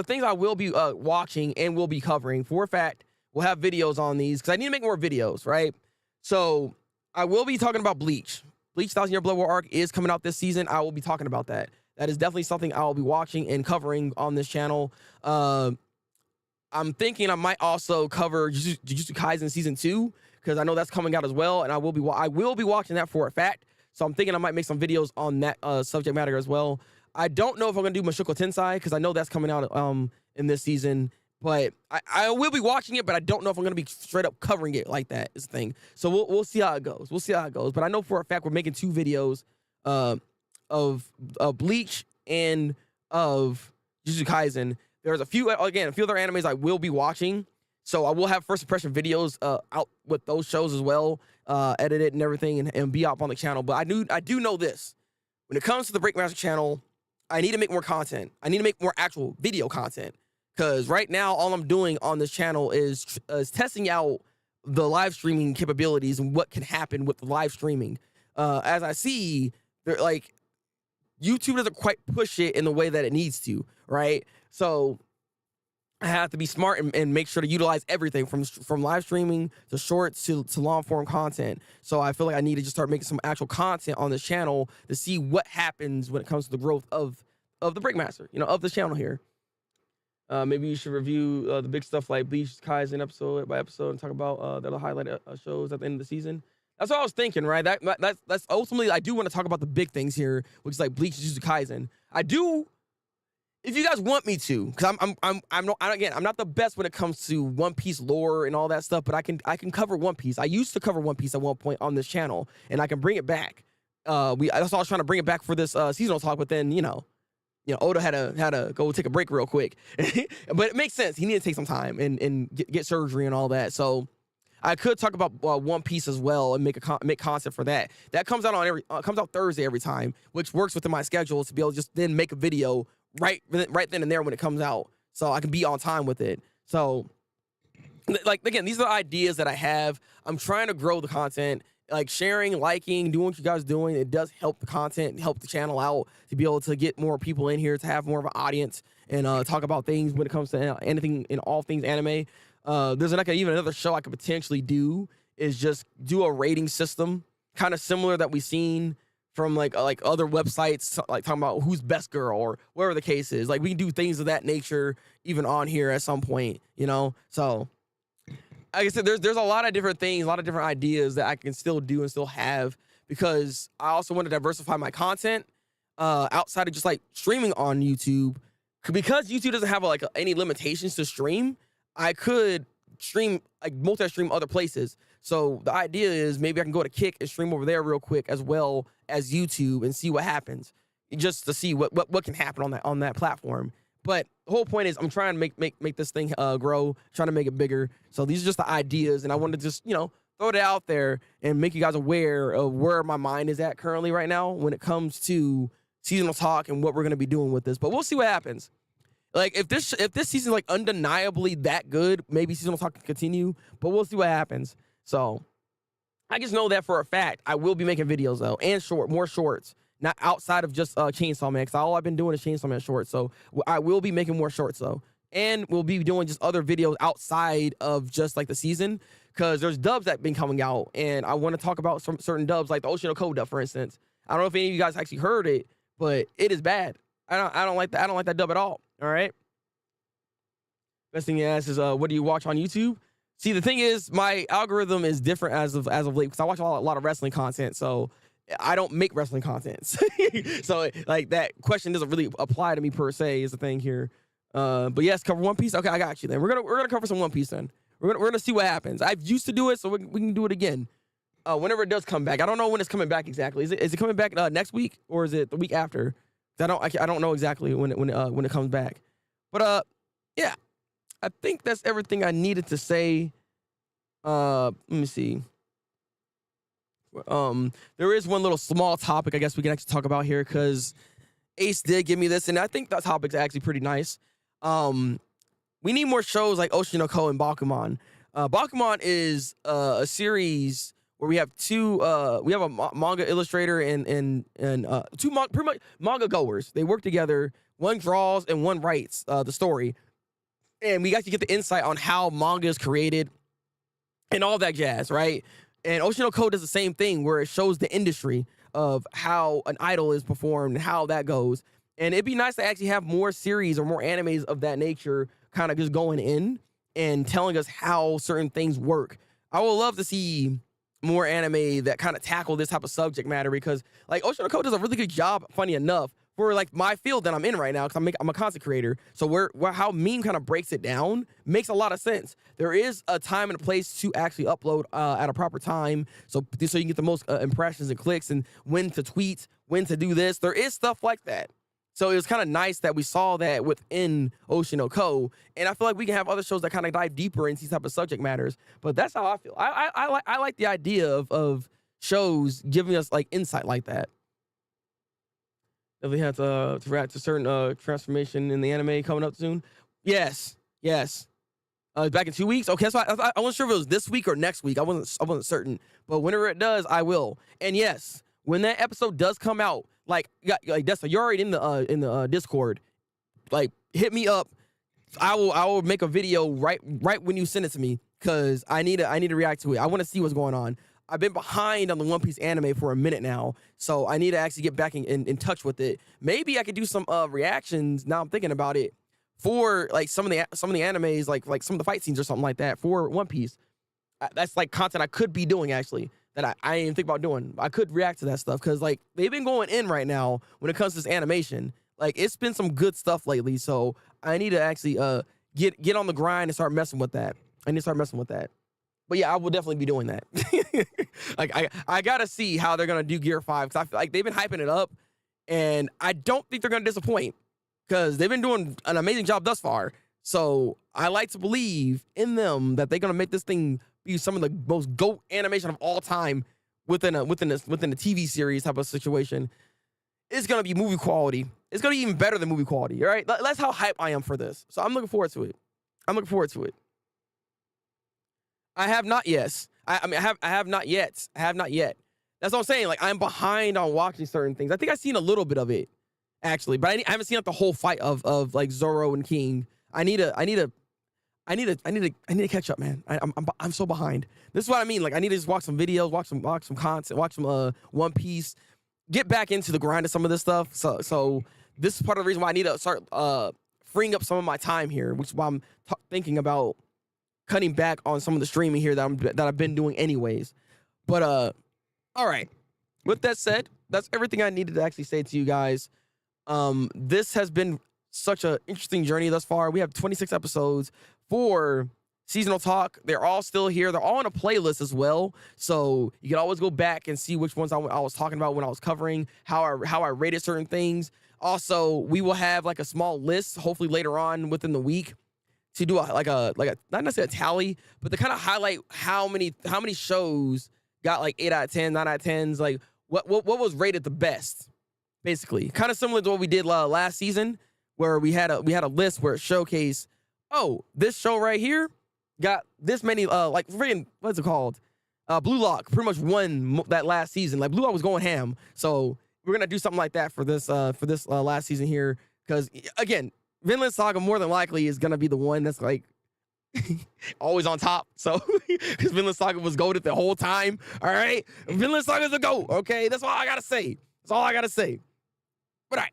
things I will be watching and will be covering for a fact. We'll have videos on these because I need to make more videos, right? So I will be talking about Bleach. Bleach 1,000-Year Blood War arc is coming out this season. I will be talking about that. That is definitely something I will be watching and covering on this channel. I'm thinking I might also cover Jujutsu Kaisen Season 2, because I know that's coming out as well, and I will be watching that for a fact. So I'm thinking I might make some videos on that subject matter as well. I don't know if I'm going to do Mushoku Tensei, because I know that's coming out in this season, but I will be watching it, but I don't know if I'm going to be straight up covering it like that is the thing. So we'll see how it goes. We'll see how it goes. But I know for a fact we're making 2 videos of Bleach and of Jujutsu Kaisen. There's a few other animes I will be watching. So I will have first impression videos out with those shows as well, edited and everything, and be up on the channel. But I do know this. When it comes to the Breakmaster channel, I need to make more content. I need to make more actual video content. Because right now, all I'm doing on this channel is testing out the live streaming capabilities and what can happen with the live streaming. As I see, like, YouTube doesn't quite push it in the way that it needs to, right? So I have to be smart and make sure to utilize everything from live streaming to shorts to long form content. So I feel like I need to just start making some actual content on this channel to see what happens when it comes to the growth of the Breakmaster, of the channel here. Maybe you should review the big stuff like Bleach Kaizen episode by episode and talk about the highlight shows at the end of the season. That's what I was thinking, right? That's ultimately, I do want to talk about the big things here, which is like Bleach Jujutsu Kaisen. I do, if you guys want me to, because I'm not the best when it comes to One Piece lore and all that stuff, but I can cover One Piece. I used to cover One Piece at one point on this channel, and I can bring it back. That's why I was trying to bring it back for this seasonal talk, but then Oda had to go take a break real quick. But it makes sense. He needed to take some time and get surgery and all that. So I could talk about One Piece as well and make content for that. That comes out on comes out Thursday every time, which works within my schedule to be able to just then make a video right then and there when it comes out, so I can be on time with it. So, like, again, these are the ideas that I have. I'm trying to grow the content. Like, sharing, liking, doing what you guys are doing, it does help the content, help the channel out to be able to get more people in here, to have more of an audience, and talk about things when it comes to anything in all things anime. There's even another show I could potentially do, is just do a rating system, kind of similar that we've seen from like other websites, like talking about who's best girl or whatever the case is. Like, we can do things of that nature even on here at some point, So, like I said, there's a lot of different things, a lot of different ideas that I can still do and still have, because I also want to diversify my content outside of just like streaming on YouTube. Because YouTube doesn't have like any limitations to stream, I could stream, like, multi-stream other places. So the idea is maybe I can go to Kick and stream over there real quick as well as YouTube and see what happens, just to see what can happen on that platform. But the whole point is I'm trying to make this thing grow, trying to make it bigger. So these are just the ideas, and I want to just throw it out there and make you guys aware of where my mind is at currently right now when it comes to seasonal talk and what we're gonna be doing with this. But we'll see what happens. Like, if this season's like undeniably that good, maybe seasonal talk can continue, but we'll see what happens. So I just know that for a fact. I will be making videos though, and more shorts, not outside of just Chainsaw Man, because all I've been doing is Chainsaw Man shorts. So I will be making more shorts though, and we'll be doing just other videos outside of just like the season, because there's dubs that have been coming out, and I want to talk about some certain dubs, like the Ocean of Code dub, for instance. I don't know if any of you guys actually heard it, but it is bad. I don't like that. I don't like that dub at all. All right. Best thing you ask is, what do you watch on YouTube? See, the thing is, my algorithm is different as of late, because I watch a lot of wrestling content, so I don't make wrestling content. So like, that question doesn't really apply to me per se, is the thing here. But yes, cover One Piece. Okay, I got you then. We're gonna cover some One Piece then. We're gonna see what happens. I've used to do it, so we can do it again. Whenever it does come back. I don't know when it's coming back exactly. Is it coming back next week, or is it the week after? I don't know exactly when it comes back. But yeah, I think that's everything I needed to say. Let me see. There is one little small topic I guess we can actually talk about here, because Ace did give me this, and I think that topic's actually pretty nice. We need more shows like Oshi no Ko and Bakuman. Bakuman is a series where we have we have a manga illustrator and two pretty much manga goers. They work together. One draws and one writes the story, and we actually get the insight on how manga is created and all that jazz, right? And Oshi no Ko does the same thing, where it shows the industry of how an idol is performed and how that goes. And it'd be nice to actually have more series or more animes of that nature, kind of just going in and telling us how certain things work. I would love to see more anime that kind of tackle this type of subject matter, because like Oshi no Ko does a really good job, funny enough, for like my field that I'm in right now, because I'm a content creator. So how meme kind of breaks it down makes a lot of sense. There is a time and a place to actually upload at a proper time, so you can get the most impressions and clicks, and when to tweet, when to do this. There is stuff like that. So it was kind of nice that we saw that within Oshi no Ko, and I feel like we can have other shows that kind of dive deeper into these type of subject matters. But that's how I feel. I like the idea of shows giving us like insight like that. Definitely have to react to certain transformation in the anime coming up soon. Yes. Back in 2 weeks. Okay, so I wasn't sure if it was this week or next week. I wasn't certain, but whenever it does, I will. And yes, when that episode does come out, like Dessa, you're already in the Discord. Like, hit me up, I will make a video right when you send it to me, because I need to react to it. I want to see what's going on. I've been behind on the One Piece anime for a minute now, so I need to actually get back in touch with it. Maybe I could do some reactions. Now I'm thinking about it, for like some of the animes, like some of the fight scenes or something like that for One Piece. That's like content I could be doing, actually, that I didn't even think about doing. I could react to that stuff, because like they've been going in right now when it comes to this animation. Like, it's been some good stuff lately, so I need to actually get on the grind and start messing with that. I need to start messing with that. But yeah, I will definitely be doing that. Like, I gotta see how they're gonna do Gear 5, because I feel like they've been hyping it up, and I don't think they're gonna disappoint, because they've been doing an amazing job thus far. So I like to believe in them that they're gonna make this thing be some of the most GOAT animation of all time within a TV series type of situation. It's gonna be movie quality. It's gonna be even better than movie quality. All right, that's how hype I am for this. So I'm looking forward to it. I'm looking forward to it. I have not yet. I have not yet. I have not yet. That's what I'm saying. Like, I'm behind on watching certain things. I think I've seen a little bit of it, actually, but I haven't seen like the whole fight of like Zoro and King. I need to catch up, man. I'm so behind. This is what I mean. Like, I need to just watch some videos, watch some content, watch some One Piece, get back into the grind of some of this stuff. So this is part of the reason why I need to start freeing up some of my time here, which is why I'm thinking about cutting back on some of the streaming here that I've been doing anyways. But all right. With that said, that's everything I needed to actually say to you guys. This has been such an interesting journey thus far. We have 26 episodes for Seasonal Talk. They're all still here. They're all on a playlist as well. So you can always go back and see which ones I was talking about when I was covering, how I rated certain things. Also, we will have like a small list, hopefully later on within the week, to do like a not necessarily a tally, but to kind of highlight how many shows got like 8 out of 10, 9 out of 10s, like what was rated the best, basically. Kind of similar to what we did last season, where we had a list where it showcased, oh, this show right here got this many like freaking, what's it called? Blue Lock pretty much won that last season. Like, Blue Lock was going ham. So we're gonna do something like that for this last season here, because again, Vinland Saga more than likely is gonna be the one that's like always on top. So because Vinland Saga was goated the whole time. All right, Vinland Saga is a GOAT. Okay, that's all I gotta say. That's all I gotta say. But all right,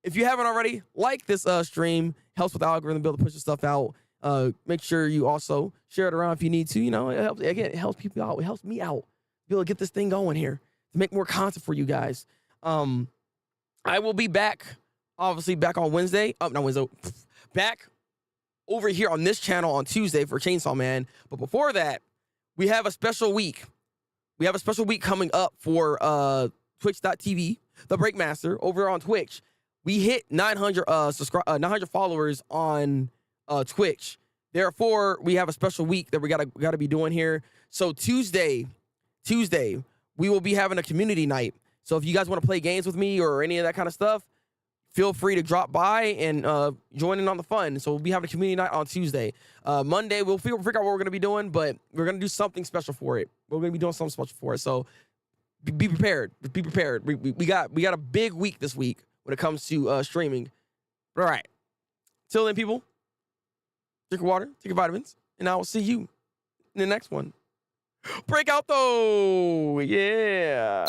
if you haven't already, like this stream, helps with the algorithm, be able to push the stuff out. Make sure you also share it around if you need to. You know, it helps people out. It helps me out, be able to get this thing going here, to make more content for you guys. I will be back, obviously back on Wednesday. Oh, not Wednesday. Back over here on this channel on Tuesday for Chainsaw Man. But before that, we have a special week. We have a special week coming up for Twitch.tv, Thabreakmaster, over on Twitch. We hit 900 followers on Twitch. Therefore, we have a special week that we gotta be doing here. So Tuesday, we will be having a community night. So if you guys want to play games with me or any of that kind of stuff, feel free to drop by and join in on the fun. So we'll be having a community night on Tuesday. Monday, we'll figure out what we're gonna be doing, but we're gonna do something special for it. We're gonna be doing something special for it. So be prepared. Be prepared. We got a big week this week when it comes to streaming. But all right. Till then, people, drink your water, take your vitamins, and I will see you in the next one. Break out though. Yeah.